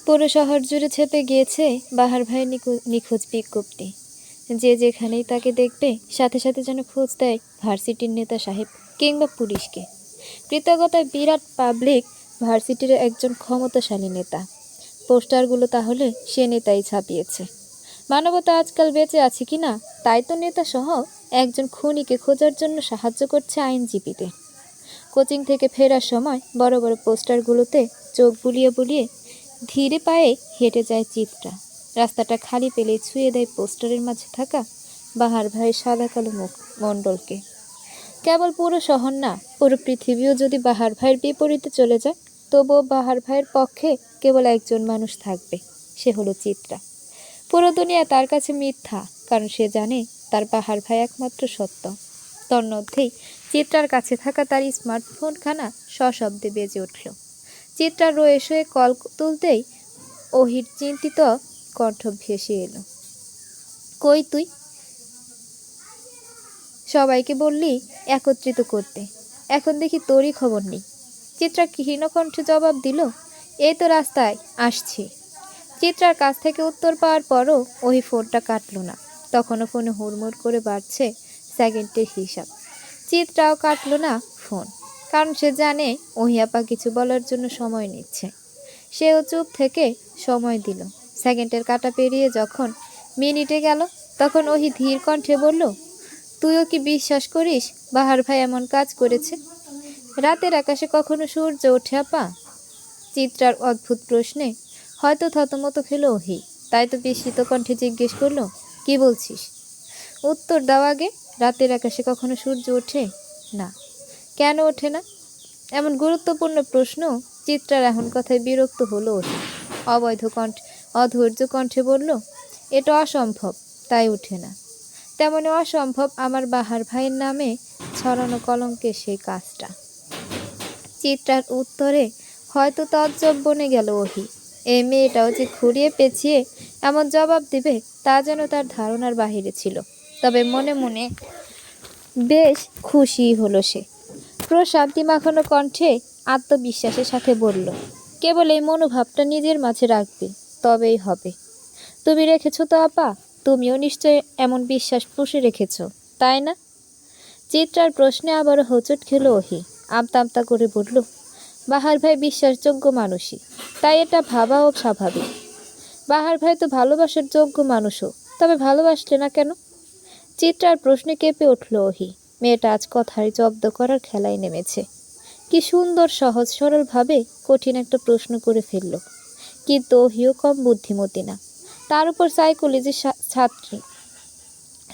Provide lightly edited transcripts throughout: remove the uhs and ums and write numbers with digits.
পুরো শহর জুড়ে ছেপে গিয়েছে বাহার ভাইয়ের নিখোঁজ বিজ্ঞপ্তি। যে যেখানেই তাকে দেখবে সাথে সাথে যেন খোঁজ দেয় ভার্সিটির নেতা সাহেব কিংবা পুলিশকে। কৃতজ্ঞতায় বিরাট পাবলিক ভার্সিটির একজন ক্ষমতাশালী নেতা। পোস্টারগুলো তাহলে সে নেতাই ছাপিয়েছে। মানবতা আজকাল বেঁচে আছে কিনা তাই তো নেতা সহ একজন খুনিকে খোঁজার জন্য সাহায্য করছে আইনজীবীদের। কোচিং থেকে ফেরার সময় বড় বড় পোস্টারগুলোতে চোখ বুলিয়ে বুলিয়ে ধীরে পায়ে হেঁটে যায় চিত্রা। রাস্তাটা খালি পেলেই ছুঁয়ে দেয় পোস্টারের মাঝে থাকা বাহার ভাইয়ের সাদা কালো মুখমণ্ডলকে। কেবল পুরো শহর না, পুরো পৃথিবীও যদি বাহার ভাইয়ের বিপরীতে চলে যায়, তবুও বাহার ভাইয়ের পক্ষে কেবল একজন মানুষ থাকবে, সে হলো চিত্রা। পুরো দুনিয়া তার কাছে মিথ্যা, কারণ সে জানে তার বাহার ভাই একমাত্র সত্য। তন্মধ্যেই চিত্রার কাছে থাকা তার স্মার্টফোনখানা সশব্দে বেজে উঠল। চিত্রার রয়ে শয়ে কল তুলতেই ওহির চিন্তিত কণ্ঠ ভেসে এলো। কই তুই? সবাইকে বললি একত্রিত করতে, এখন দেখি তোরই খবর নেই। চিত্রা ক্ষীণ কণ্ঠে জবাব দিল, এই তো রাস্তায় আসছি। চিত্রার কাছ থেকে উত্তর পাওয়ার পরও ওই ফোনটা কাটল না। তখনও ফোনে হুড়মুড় করে বাড়ছে সেকেন্ডের হিসাব। চিত্রাও কাটল না ফোন, কারণ সে জানে ওহিয়াপা কিছু বলার জন্য সময় নিচ্ছে। সেও চুপ থেকে সময় দিল। সেকেন্ডের কাটা পেরিয়ে যখন মিনিটে গেল, তখন ওহি ধীর কণ্ঠে বলল, তুইও কি বিশ্বাস করিস বাহার ভাই এমন কাজ করেছে? রাতের আকাশে কখনো সূর্য ওঠে আপা? চিত্রার অদ্ভুত প্রশ্নে হয়তো থতমত খেল ওহি, তাই তো বিস্মিত কণ্ঠে জিজ্ঞেস করলো, কি বলছিস? উত্তর দাও আগে। রাতের আকাশে কখনো সূর্য ওঠে না। কেন ওঠে না? এমন গুরুত্বপূর্ণ প্রশ্ন চিত্রার এখন কথায় বিরক্ত হলো ওহি। অধৈর্য কণ্ঠে বলল, এটা অসম্ভব, তাই উঠে না। তেমনি অসম্ভব আমার বাহার ভাইয়ের নামে ছড়ানো কলঙ্কের সেই কাজটা। চিত্রার উত্তরে হয়তো তজ্জব বনে গেল ওহি। এই মেয়েটাও যে ঘুরিয়ে পেঁচিয়ে এমন জবাব দিবে তা যেন তার ধারণার বাহিরে ছিল। তবে মনে মনে বেশ খুশি হলো সে। প্রশান্তি মাখানো কণ্ঠে আত্মবিশ্বাসের সাথে বলল, কেবল এই মনোভাবটা নিজের মাঝে রাখবে, তবেই হবে। তুমি রেখেছ তো আপা? তুমিও নিশ্চয় এমন বিশ্বাস পুষে রেখেছ, তাই না? চিত্রার প্রশ্নে আবারও হোঁচট খেল ওহি। আমতা আমতা করে বলল, বাহার ভাই বিশ্বাসযোগ্য মানুষই, তাই এটা ভাবাও স্বাভাবিক। বাহার ভাই তো ভালোবাসার যোগ্য মানুষও, তবে ভালোবাসলে না কেন? চিত্রার প্রশ্নে কেঁপে উঠল ওহি। মেয়েটা আজ কথায় জব্দ করার খেলায় নেমেছে। কি সুন্দর সহজ সরলভাবে কঠিন একটা প্রশ্ন করে ফেলল। কিন্তু ওহিও কম বুদ্ধিমতী না, তার উপর সাইকোলজির ছাত্রী।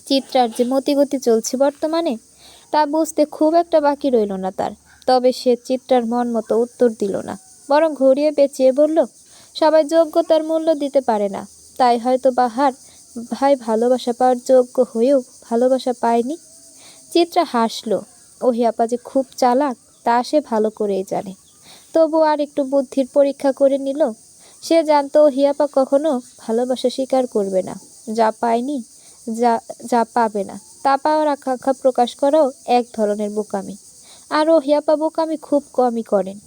চিত্রার যে মতিগতি চলছে বর্তমানে তা বুঝতে খুব একটা বাকি রইল না তার। তবে সে চিত্রার মন মতো উত্তর দিল না, বরং ঘুরিয়ে পেঁচিয়ে বলল, সবাই যোগ্যতার মূল্য দিতে পারে না, তাই হয়তো বাহার ভাই ভালোবাসা পাওয়ার যোগ্য হয়েও ভালোবাসা পায়নি। চিত্রা হাসল। ওহি আপা যে খুব চালাক তা সে ভালো করেই জানে। তবু আর একটু বুদ্ধির পরীক্ষা করে নিল। সে জানতো ওহি আপা কখনো ভালোবাসা স্বীকার করবে না। যা পায়নি, যা পাবে না তা পাওয়ার আকাঙ্ক্ষা প্রকাশ করাও এক ধরনের বোকামি। আর ওহি আপা বোকামি খুব কমই করেন।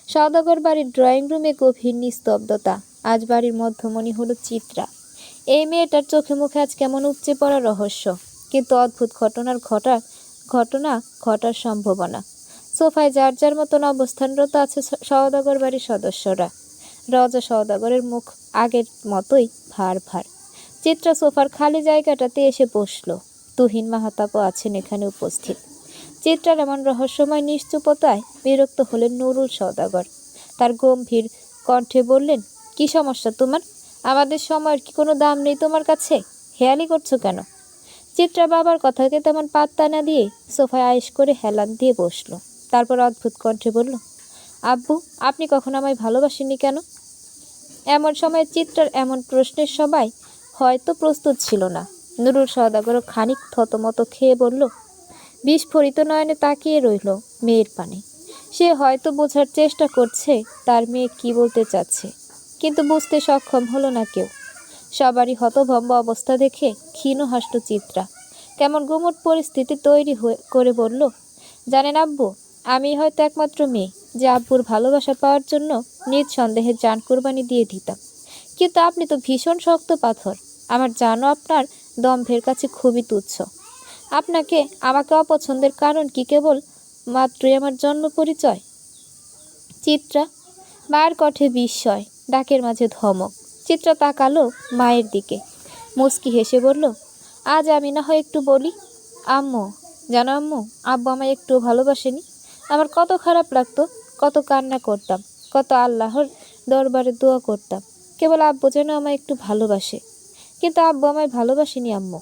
সওদাগর বাড়ির ড্রয়িং রুমে গভীর নিস্তব্ধতা। আজ বাড়ির মধ্যমণি হলো চিত্রা। এই মেয়েটার চোখে মুখে আজ কেমন উপচে পড়া রহস্য, কিন্তু অদ্ভুত ঘটনা ঘটার সম্ভাবনা। সোফায় যার যার মতন অবস্থানরত আছে সওদাগর বাড়ির সদস্যরা। রজা সওদাগরের মুখ আগের মতোই ভার ভার। চিত্রা সোফার খালি জায়গাটাতে এসে বসল। তুহিন মাহাতাবও আছেন এখানে উপস্থিত। চিত্রার এমন রহস্যময় নিশ্চুপতায় বিরক্ত হলেন নুরুল সওদাগর। তার গম্ভীর কণ্ঠে বললেন, কি সমস্যা তোমার? আমাদের সময়ের কি কোনো দাম নেই তোমার কাছে? হেয়ালি করছো কেন? চিত্রা বাবার কথাকে তেমন পাত্তা না দিয়ে সোফায় আয়েশ করে হেলান দিয়ে বসল। তারপর অদ্ভুত কণ্ঠে বলল, আব্বু, আপনি কখনো আমায় ভালোবাসেননি কেন? এমন সময় চিত্রার এমন প্রশ্নের সবাই হয়তো প্রস্তুত ছিল না। নুরুল সওদাগরও খানিক থতমত খেয়ে বলল, বিস্ফোরিত নয়নে তাকিয়ে রইল মেয়ের পানে। সে হয়তো বোঝার চেষ্টা করছে তার মেয়ে কি বলতে চাচ্ছে, কিন্তু বুঝতে সক্ষম হলো না কেউ। সবারই হতভম্ব অবস্থা দেখে ক্ষীণ হাসল চিত্রা। কেমন গুমট পরিস্থিতি তৈরি করে বলল, জানেন আব্বু, আমি হয়তো একমাত্র মেয়ে যে আব্বুর ভালোবাসা পাওয়ার জন্য নিঃসন্দেহে জান কোরবানি দিয়ে দিতাম। কিন্তু আপনি তো ভীষণ শক্ত পাথর। আমার জানও আপনার দম্ভের কাছে খুবই তুচ্ছ। আপনাকে আমাকে অপছন্দের কারণ কি কেবল মাত্রই আমার জন্ম পরিচয়? চিত্রা। মায়ের কণ্ঠে বিস্ময়, ডাকের মাঝে ধমক। চিত্রা তাকালো মায়ের দিকে, মুচকি হেসে বলল, আজ আমি না হয় একটু বলি। আম্মু, জানো আম্মু, আব্বু আমায় একটু ভালোবাসেনি। আমার কত খারাপ লাগতো, কত কান্না করতাম, কত আল্লাহর দরবারে দোয়া করতাম কেবল আব্বু যেন আমায় একটু ভালোবাসে। কিন্তু আব্বু আমায় ভালোবাসেনি আম্মু।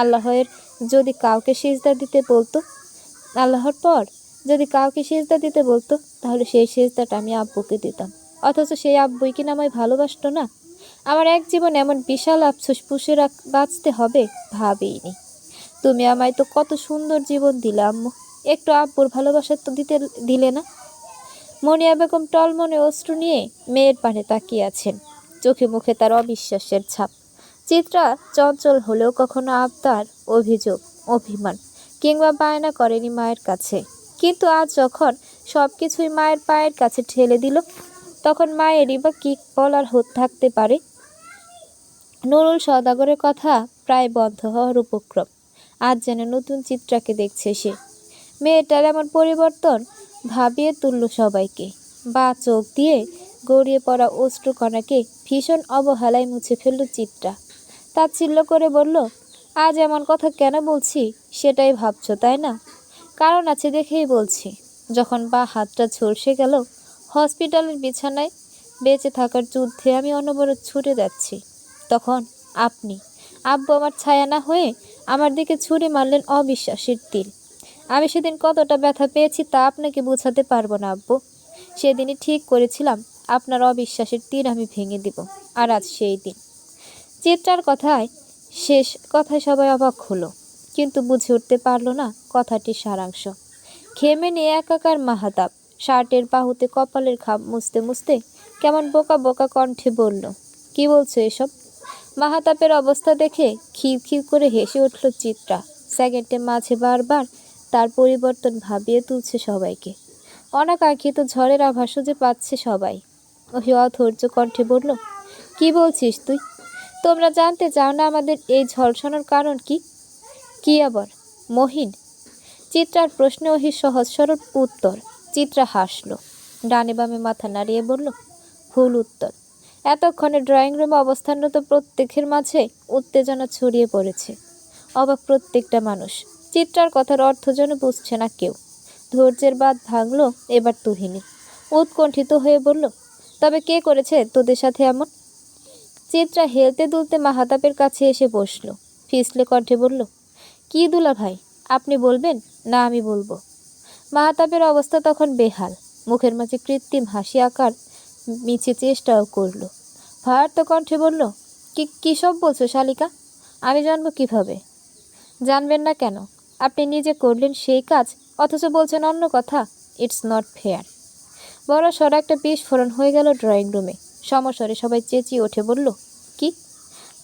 আল্লাহের যদি কাউকে সিজদা দিতে বলতো, আল্লাহর পর যদি কাউকে সিজদা দিতে বলতো, তাহলে সেই সিজদাটা আমি আব্বুকে দিতাম। অথচ সেই আব্বুই কিনা আমায় ভালোবাসতো না। আমার এক জীবন এমন বিশাল আফসোস পুষে বাঁচতে হবে ভাবিনি। তুমি আমায় তো কত সুন্দর জীবন দিলে আম্মু, একটু আব্বুর ভালোবাসা তো দিলে না। মনিয়া বেগম টলমনে অশ্রু নিয়ে মেয়ের পানে তাকিয়ে আছেন, চোখে মুখে তার অবিশ্বাসের ছাপ। চিত্রা চঞ্চল হলেও কখনো আবদার, অভিযোগ, অভিমান কিংবা বায়না করেনি মায়ের কাছে। কিন্তু আজ যখন সব কিছুই মায়ের পায়ের কাছে ঠেলে দিল, তখন মায়েরই বা কি বলার থাকতে পারে। নুরুল সওদাগরের কথা প্রায় বন্ধ হওয়ার উপক্রম। আজ যেন নতুন চিত্রাকে দেখছে সে। মেয়েটার এমন পরিবর্তন ভাবিয়ে তুলল সবাইকে। বা চোখ দিয়ে গড়িয়ে পড়া অশ্রুকণাকে ভীষণ অবহেলায় মুছে ফেলল চিত্রা। তাচ্ছিল্য করে বলল, আজ এমন কথা কেন বলছি সেটাই ভাবছো তাই না? কারণ আছে দেখেই বলছি। যখন বা হাতটা ঝলসে গেল হসপিটালের বিছানায়, বেঁচে থাকার যুদ্ধে আমি অনবরত ছুটে যাচ্ছি, তখন আপনি, আব্বু আমার ছায়া না হয়ে আমার দিকে ছুরি মারলেন অবিশ্বাসের তীর। আমি সেদিন কতটা ব্যথা পেয়েছি তা আপনাকে বোঝাতে পারবো না আব্বু। সেদিনই ঠিক করেছিলাম আপনার অবিশ্বাসের তীর আমি ভেঙে দিব। আর আজ সেই দিন। চিত্রার শেষ কথায় সবাই অবাক হলো, কিন্তু বুঝে উঠতে পারল না কথাটির সারাংশ। ঘেমে নিয়ে একাকার মাহাতাব শার্টের বাহুতে কপালের ঘাম মুছতে মুছতে কেমন বোকা বোকা কণ্ঠে বলল, কি বলছো এসব? মাহাতাবের অবস্থা দেখে খিল খিল করে হেসে উঠল চিত্রা। সেকেন্ডে মাঝে বারবার তার পরিবর্তন ভাবিয়ে তুলছে সবাইকে। অনাকাঙ্ক্ষিত ঝড়ের আভাসও যে পাচ্ছে সবাই। ওহি অধৈর্য কণ্ঠে বলল, কি বলছিস তুই? তোমরা জানতে চাও না আমাদের এই ঝলসানোর কারণ কি? কি আবার? মহিন? চিত্রার প্রশ্নে ওহি সহজ সরল উত্তর। চিত্রা হাসল, ডানে বামে মাথা নাড়িয়ে বলল, ভুল উত্তর। এতক্ষণে ড্রয়িং রুমে অবস্থানরত প্রত্যেকের মাঝে উত্তেজনা ছড়িয়ে পড়েছে। অবাক প্রত্যেকটা মানুষ। চিত্রার কথার অর্থ যেন বুঝছে না কেউ। ধৈর্যের বাঁধ ভাঙল এবার তুহিনী। উৎকণ্ঠিত হয়ে বলল, তবে কে করেছে তোদের সাথে এমন? চিত্রা হেলতে দুলতে মাহাতাবের কাছে এসে বসল। ফিসলে কণ্ঠে বলল, কি দুলা ভাই, আপনি বলবেন না আমি বলবো? মাহাতাবের অবস্থা তখন বেহাল। মুখের মাঝে কৃত্রিম হাসি আকার মিছে চেষ্টাও করল। ভয়ার্ত কণ্ঠে বলল, কি সব বলছো শালিকা? আমি জানবো কিভাবে? জানবেন না কেন? আপনি নিজে করলেন সেই কাজ, অথচ বলছেন অন্য কথা। It's not fair. বড় সড় একটা বিস্ফোরণ হয়ে গেল ড্রয়িং রুমে। সমস্বরে সবাই চেঁচিয়ে উঠে বলল, কি?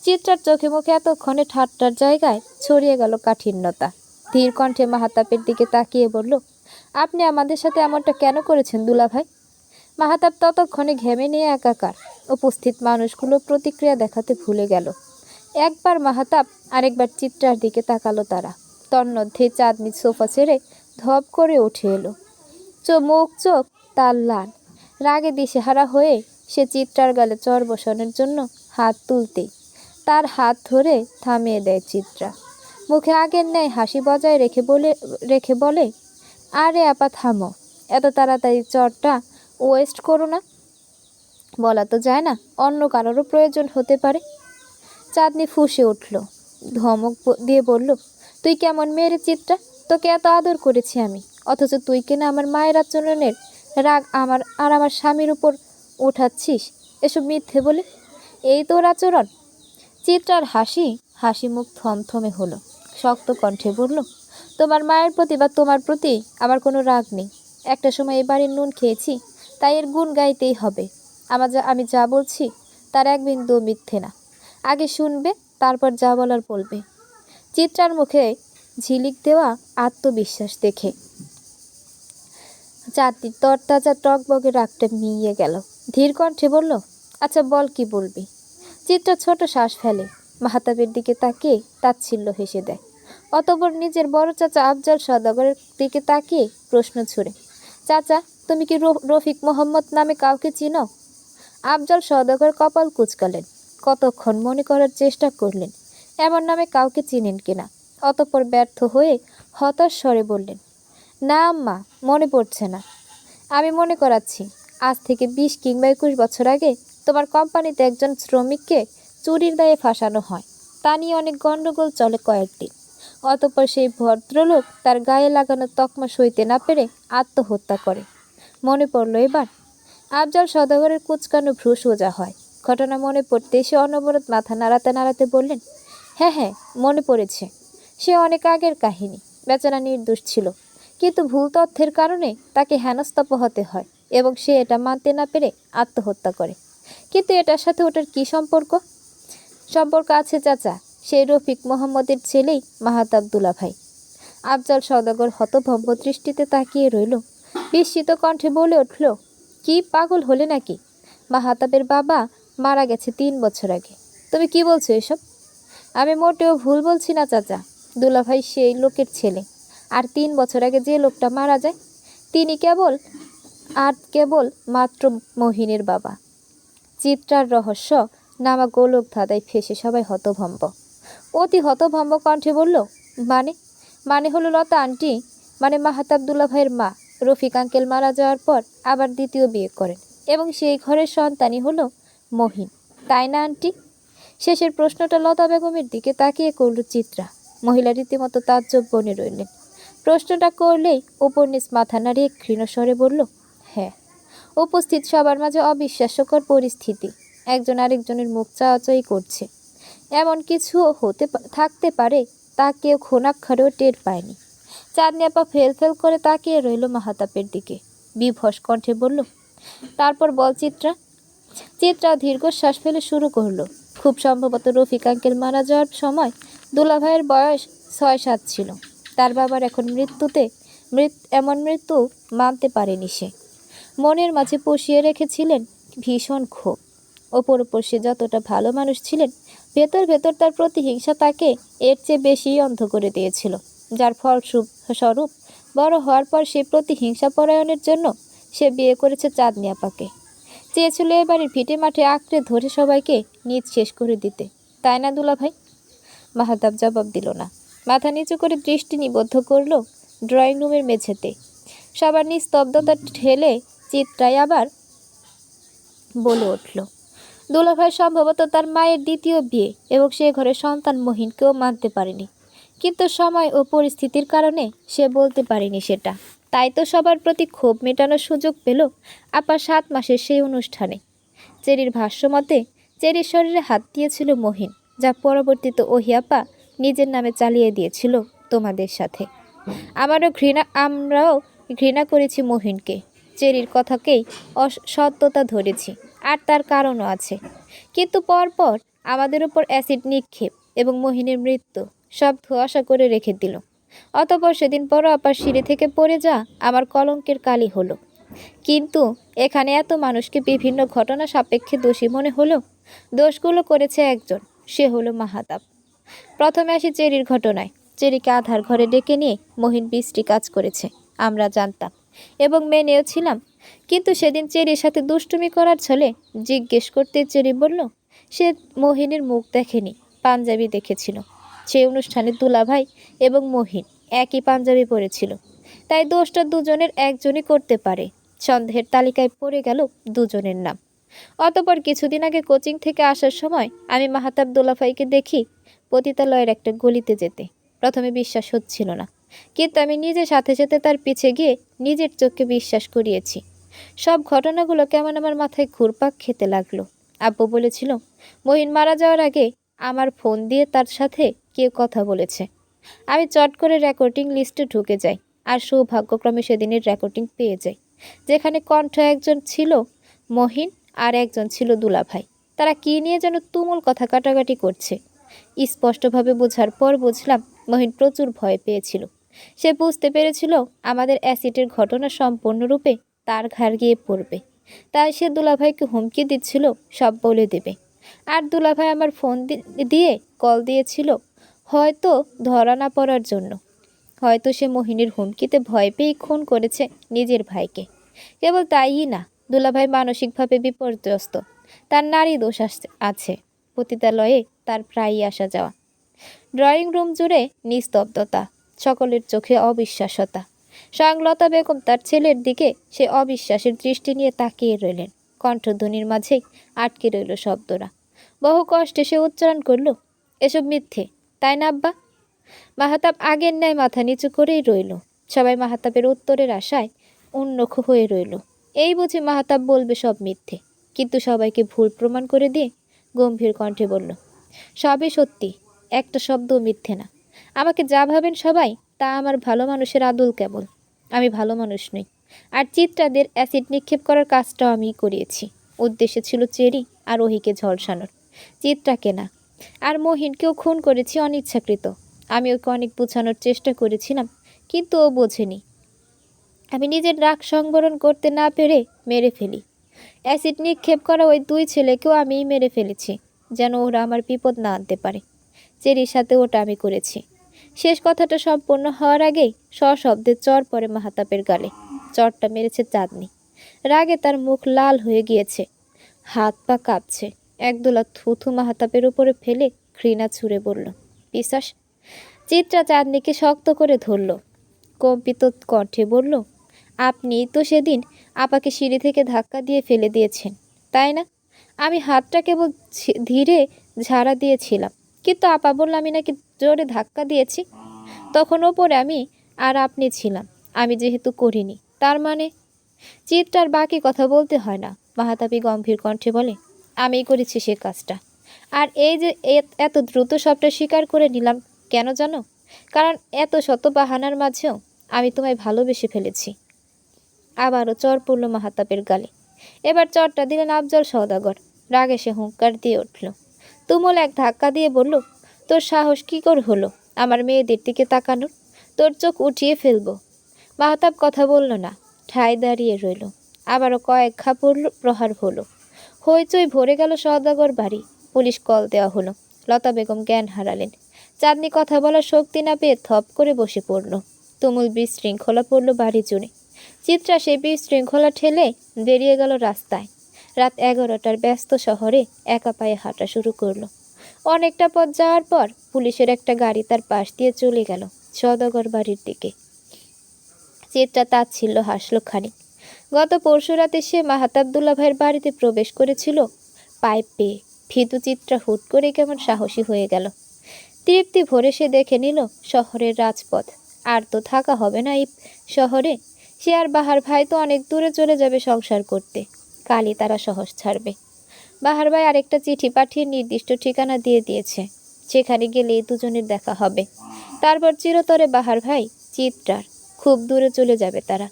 চিত্রার চোখে মুখে এতক্ষণে ঠাট্টার জায়গায় ছড়িয়ে গেল কাঠিন্যতা। ধীর কণ্ঠে মাহাতাবের দিকে তাকিয়ে বলল, আপনি আমাদের সাথে এমনটা কেন করেছেন দুলাভাই? মাহাতাব ততক্ষণে ঘেমে নিয়ে একাকার। উপস্থিত মানুষগুলো প্রতিক্রিয়া দেখাতে ভুলে গেল। একবার মাহাতাব, আরেকবার চিত্রার দিকে তাকালো তারা। তন্মধ্যে চাঁদনি সোফা ছেড়ে ধপ করে উঠে এলো। চোখ তার লাল। রাগে দিশেহারা হয়ে সে চিত্রার গালে চর বসানোর জন্য হাত তুলতেই তার হাত ধরে থামিয়ে দেয় চিত্রা। মুখে আগের ন্যায় হাসি বজায় রেখে বলে, আরে আপা থামো, এত তাড়াতাড়ি চরটা ওয়েস্ট করো না। বলা তো যায় না, অন্য কারোরও প্রয়োজন হতে পারে। চাঁদনি ফুঁসে উঠল, ধমক দিয়ে বলল, তুই কেমন মেয়েরে চিত্রা? তোকে এত আদর করেছি আমি, অথচ তুই কিনা আমার মায়ের আচরণের রাগ আমার স্বামীর উপর উঠাচ্ছিস এসব মিথ্যে বলে। এই তোর আচরণ? চিত্রার হাসি মুখ থমথমে হলো। শক্ত কণ্ঠে বলল, তোমার মায়ের প্রতি বা তোমার প্রতি আমার কোনো রাগ নেই। একটা সময় এই বাড়ির নুন খেয়েছি, তাই এর গুণ গাইতেই হবে। আমি যা বলছি তার এক বিন্দু মিথ্যে না। আগে শুনবে, তারপর যা বলার বলবে। চিত্রার মুখে ঝিলিক দেওয়া আত্মবিশ্বাস দেখে চাঁদনির তরতাজা টকবগে রাগটা মিইয়ে গেল। ধীর কণ্ঠে বলল, আচ্ছা বল, কি বলবি? চিত্রা ছোট শ্বাস ফেলে, মাহতাবের দিকে তাকিয়ে তাচ্ছিল্য হেসে দেয়। অতঃপর নিজের বড় চাচা আফজাল সওদাগরের দিকে তাকিয়ে প্রশ্ন ছুড়ে, চাচা, তুমি কি রফিক মোহাম্মদ নামে কাউকে চিনো? আফজাল সওদাগর কপাল কুঁচকালেন, কতক্ষণ মনে করার চেষ্টা করলেন এমন নামে কাউকে চিনেন কিনা। অতঃপর ব্যর্থ হয়ে হতাশ স্বরে বললেন, না আম্মা, মনে পড়ছে না। আমি মনে করাচ্ছি, আজ থেকে 20 কিংবা 21 বছর আগে তোমার কোম্পানিতে একজন শ্রমিককে চুরির দায়ে ফাঁসানো হয়। তা নিয়ে অনেক গণ্ডগোল চলে কয়েকদিন। অতঃপর সেই ভদ্রলোক তার গায়ে লাগানো তকমা সইতে না পেরে আত্মহত্যা করে। মনে পড়ল এবার? আফজাল সওদাগরের কুঁচকানো ভ্রু সোজা হয়। ঘটনা মনে পড়তে সে অনবরত মাথা নাড়াতে নাড়াতে বললেন, হ্যাঁ হ্যাঁ, মনে পড়েছে। সে অনেক আগের কাহিনী। বেচারা নির্দোষ ছিল, কিন্তু ভুল তথ্যের কারণে তাকে হেনস্থা পোহাতে হয় এবং সে এটা মানতে না পেরে আত্মহত্যা করে। কিন্তু এটার সাথে ওটার কি সম্পর্ক? সম্পর্ক আছে চাচা, সেই রফিক মোহাম্মদের ছেলেই মাহাতাব দুলাভাই। আফজাল সওদাগর হতভম্ব দৃষ্টিতে তাকিয়ে রইল। বিস্মিত কণ্ঠে বলে উঠল, কি পাগল হলে নাকি? মাহাতাবের বাবা মারা গেছে 3 বছর আগে। তুমি কি বলছো এসব? আমি মোটেও ভুল বলছি না চাচা। দুলাভাই সেই লোকের ছেলে। আর 3 বছর আগে যে লোকটা মারা যায় তিনি কেবল মাত্র মহিনের বাবা। চিত্রার রহস্য নামা গোলক ধাঁধায় ফেসে সবাই হতভম্ব। অতি হতভম্ব কণ্ঠে বলল, মানে? মানে হলো লতা আন্টি, মানে মাহাতাব দুলাভাইয়ের মা রফিক আঙ্কেল মারা যাওয়ার পর আবার দ্বিতীয় বিয়ে করেন এবং সেই ঘরের সন্তানই হলো মহিন, তাই না আন্টি? শেষের প্রশ্নটা লতা বেগমের দিকে তাকিয়ে করল চিত্রা। মহিলা রীতিমতো তাজ্জব বনে রইলেন। প্রশ্নটা করলেই উপর নিচ মাথা নাড়িয়ে ক্ষীণ স্বরে বলল, হ্যাঁ। উপস্থিত সবার মাঝে অবিশ্বাস্যকর পরিস্থিতি। একজন আরেকজনের মুখ চাওয়াচাই করছে। এমন কিছু থাকতে পারে তা কেউ ক্ষণাক্ষরেও টের পায়নি। চাঁদনি আপা ফেল ফেল করে তাকিয়ে রইল মাহাতাবের দিকে। বিভস কণ্ঠে বলল, তারপর বল চিত্রা। চিত্রা দীর্ঘশ্বাস ফেলে শুরু করলো, খুব সম্ভবত রফিক আঙ্কেল মারা যাওয়ার সময় দুলাভাইয়ের বয়স 6-7 ছিল। তার বাবার এখন এমন মৃত্যু মানতে পারেনি সে। মনের মাঝে পুষিয়ে রেখেছিলেন ভীষণ ক্ষোভ। ওপর সে যতটা ভালো মানুষ ছিলেন, ভেতর ভেতর তার প্রতিহিংসা তাকে এর চেয়ে বেশি অন্ধ করে দিয়েছিল। যার ফলস্বরূপ বড় হওয়ার পর সেই প্রতিহিংসা পরায়ণের জন্য সে বিয়ে করেছে চাঁদনি আপাকে। চেয়েছিল এ বাড়ির ভিটে মাঠে আঁকড়ে ধরে সবাইকে নিজ শেষ করে দিতে, তাই না দুলাভাই? মাহাতাব জবাব দিল না। মাথা নিচু করে দৃষ্টি নিবদ্ধ করল ড্রয়িং রুমের মেঝেতে। সবার নিস্তব্ধতা ঠেলে চিত্রায় আবার বলে উঠল, দুলাভাই সম্ভবত তার মায়ের দ্বিতীয় বিয়ে এবং সে ঘরে সন্তান মহিনকেও মানতে পারেনি। কিন্তু সময় ও পরিস্থিতির কারণে সে বলতে পারেনি সেটা। তাই তো সবার প্রতি ক্ষোভ মেটানোর সুযোগ পেল আপা 7 মাসের সেই অনুষ্ঠানে। চেরির ভাষ্যমতে চেরির শরীরে হাত দিয়েছিল মহিন, যা পরবর্তীতে ওহি আপা নিজের নামে চালিয়ে দিয়েছিল তোমাদের সাথে। আমরাও ঘৃণা করেছি মহিনকে। চেরির কথাকেই সত্যতা ধরেছি, আর তার কারণও আছে। কিন্তু পরপর আমাদের উপর অ্যাসিড নিক্ষেপ এবং মহিনের মৃত্যু সব ধোঁয়াশা করে রেখে দিল। অতঃপর সেদিন বড় আপার সিঁড়ি থেকে পড়ে যা আমার কলঙ্কের কালি হলো। কিন্তু এখানে এত মানুষকে বিভিন্ন ঘটনা সাপেক্ষে দোষী মনে হলো। দোষগুলো করেছে একজন, সে হলো মাহাতাব। প্রথমে আসি চেরির ঘটনায়। চেরিকে আধার ঘরে ডেকে নিয়ে মহিন বিশ্রী কাজ করেছে আমরা জানতাম এবং মেনেও ছিলাম। কিন্তু সেদিন চেরির সাথে দুষ্টুমি করার ছলে জিজ্ঞেস করতে চেরি বলল সে মহিনের মুখ দেখেনি, পাঞ্জাবি দেখেছিল। সেই অনুষ্ঠানে দুলাভাই এবং মহিন একই পাঞ্জাবি পরেছিল, তাই দোষটা দুজনের একজনই করতে পারে। সন্দেহের তালিকায় পড়ে গেল দুজনের নাম। অতঃপর কিছুদিন আগে কোচিং থেকে আসার সময় আমি মাহাতাব দুলাভাইকে দেখি পতিতালয়ের একটা গলিতে যেতে। প্রথমে বিশ্বাস হচ্ছিল না, কিন্তু আমি নিজে সাথে সাথে তার পিছে গিয়ে নিজের চোখকে বিশ্বাস করিয়েছি। সব ঘটনাগুলো কেমন আমার মাথায় ঘুরপাক খেতে লাগলো। আব্বু বলেছিল মহিন মারা যাওয়ার আগে আমার ফোন দিয়ে তার সাথে কেউ কথা বলেছে। আমি চট করে রেকর্ডিং লিস্টে ঢুকে যাই আর সৌভাগ্যক্রমে সেদিনের রেকর্ডিং পেয়ে যাই, যেখানে কণ্ঠ একজন ছিল মহিন আর একজন ছিল দুলাভাই। তারা কি নিয়ে যেন তুমুল কথা কাটাকাটি করছে। স্পষ্টভাবে বোঝার পর বুঝলাম মহিন প্রচুর ভয় পেয়েছিল সে বুঝতে পেরেছিল আমাদের অ্যাসিডের ঘটনা সম্পূর্ণরূপে তার ঘাড় গিয়ে পড়বে। তাই সে দুলাভাইকে হুমকি দিচ্ছিল সব বলে দেবে। আর দুলাভাই আমার ফোন দিয়ে কল দিয়েছিল হয়তো ধরা না পড়ার জন্য। হয়তো সে মোহিনীর হুমকিতে ভয় পেয়ে খুন করেছে নিজের ভাইকে। কেবল তাইই না, দুলাভাই মানসিকভাবে বিপর্যস্ত। তার নারী দোষ আছে। পতিতালয়ে তার প্রায়ই আসা যাওয়া। ড্রয়িং রুম জুড়ে নিস্তব্ধতা, সকলের চোখে অবিশ্বাস্যতা। স্বয়ং লতা বেগম তার ছেলের দিকে সে অবিশ্বাসের দৃষ্টি নিয়ে তাকিয়ে রইলেন। কণ্ঠধ্বনির মাঝেই আটকে রইল শব্দরা। বহু কষ্টে সে উচ্চারণ করল, এসব মিথ্যে, তাই না আব্বা? মাহাতাব আগের ন্যায় মাথা নিচু করেই রইল। সবাই মাহাতাবের উত্তরের আশায় উন্মুখ হয়ে রইল। এই বুঝি মাহাতাব বলবে সব মিথ্যে, কিন্তু সবাইকে ভুল প্রমাণ করে দিয়ে গম্ভীর কণ্ঠে বলল, সবই সত্যি, একটা শব্দও মিথ্যে না। আমাকে যা ভাবেন সবাই তা আমার ভালো মানুষের আদল কেবল। আমি ভালো মানুষ নই। আর চিত্রাদের অ্যাসিড নিক্ষেপ করার কাজটাও আমিই করিয়েছি। উদ্দেশ্য ছিল চেরি আর ওহিকে ঝলসানোর, চিত্রাকে না। আর মহিনকেও খুন করেছি অনিচ্ছাকৃত। আমি ওকে অনেক বোঝানোর চেষ্টা করেছিলাম, কিন্তু ও বোঝেনি। আমি নিজের রাগ সংবরণ করতে না পেরে মেরে ফেলি। অ্যাসিড নিক্ষেপ করা ওই দুই ছেলেকেও আমিই মেরে ফেলেছি, যেন ওরা আমার বিপদ না আনতে পারে। চেরির সাথে ওটা আমি করেছি। শেষ কথাটা সম্পূর্ণ হওয়ার আগেই সশব্দে চর পড়ে মাহাতাবের গালে। চরটা মেরেছে চাঁদনি। রাগে তার মুখ লাল হয়ে গিয়েছে, হাত পা কাঁপছে। একদোলা থুথু মাহাতাবের উপরে ফেলে ঘৃণা ছুঁড়ে বলল, পিশাচ। চিত্রা চাঁদনিকে শক্ত করে ধরল, কম্পিত কণ্ঠে বলল, আপনি তো সেদিন আপাকে সিঁড়ি থেকে ধাক্কা দিয়ে ফেলে দিয়েছেন, তাই না? আমি হাতটা কেবল ধীরে ঝাড়া দিয়েছিলাম, কিন্তু আপা বলল আমি নাকি জোরে ধাক্কা দিয়েছি। তখন ওপরে আমি আর আপনি ছিলাম। আমি যেহেতু করিনি, তার মানে? চিত্রার বাকি কথা বলতে হয় না। মাহাতাবি গম্ভীর কণ্ঠে বলে, আমিই করেছি সে কাজটা। আর এই যে এত দ্রুত সবটা স্বীকার করে নিলাম কেন জানো? কারণ এত শত বাহানার মাঝেও আমি তোমায় ভালোবেসে ফেলেছি। আবারও চর পড়ল মাহাতাবের গালে। এবার চরটা দিলেন আফজল সওদাগর। রাগে সে হুঙ্কার দিয়ে উঠল। তুমুল এক ধাক্কা দিয়ে বলল, তোর সাহস কি করে হলো আমার মেয়েদের দিকে তাকানোর? তোর চোখ উঠিয়ে ফেলবো। মাহাতাব কথা বলল না, ঠায় দাঁড়িয়ে রইল। আবারও কয়েক ঘা পড়ল, প্রহার হলো। হইচই ভরে গেল সওদাগর বাড়ি। পুলিশ কল দেওয়া হলো। লতা বেগম জ্ঞান হারালেন। চাঁদনি কথা বলার শক্তি না পেয়ে থপ করে বসে পড়ল। তুমুল বিশৃঙ্খলা পড়ল বাড়ি জুড়ে। চিত্রা সেই বিশৃঙ্খলা ঠেলে বেরিয়ে গেল রাস্তায়। রাত 11টার ব্যস্ত শহরে একা পায়ে হাঁটা শুরু করলো। অনেকটা পথ যাওয়ার পর পুলিশের একটা গাড়ি তার পাশ দিয়ে চলে গেল সওদাগর বাড়ির দিকে। চিত্রা তাচ্ছিল্য হাসল খানিক। গত পরশু রাতে সে মাহাতাব দুলাভাইয়ের বাড়িতে প্রবেশ করেছিল পাইপ পেয়ে। ভীতু চিত্রা হুট করে কেমন সাহসী হয়ে গেল। তৃপ্তি ভরে সে দেখে নিল শহরের রাজপথ। আর তো থাকা হবে না এই শহরে। সে আর বাহার ভাই তো অনেক দূরে চলে যাবে সংসার করতে। কালই তারা শহর ছাড়বে। বাহার ভাই আরেকটা চিঠি পাঠিয়ে নির্দিষ্ট ঠিকানা দিয়ে দিয়েছে। সেখানে গেলেই দুজনের দেখা হবে। তারপর চিরতরে বাহার ভাই চিত্রার খুব দূরে চলে যাবে তারা।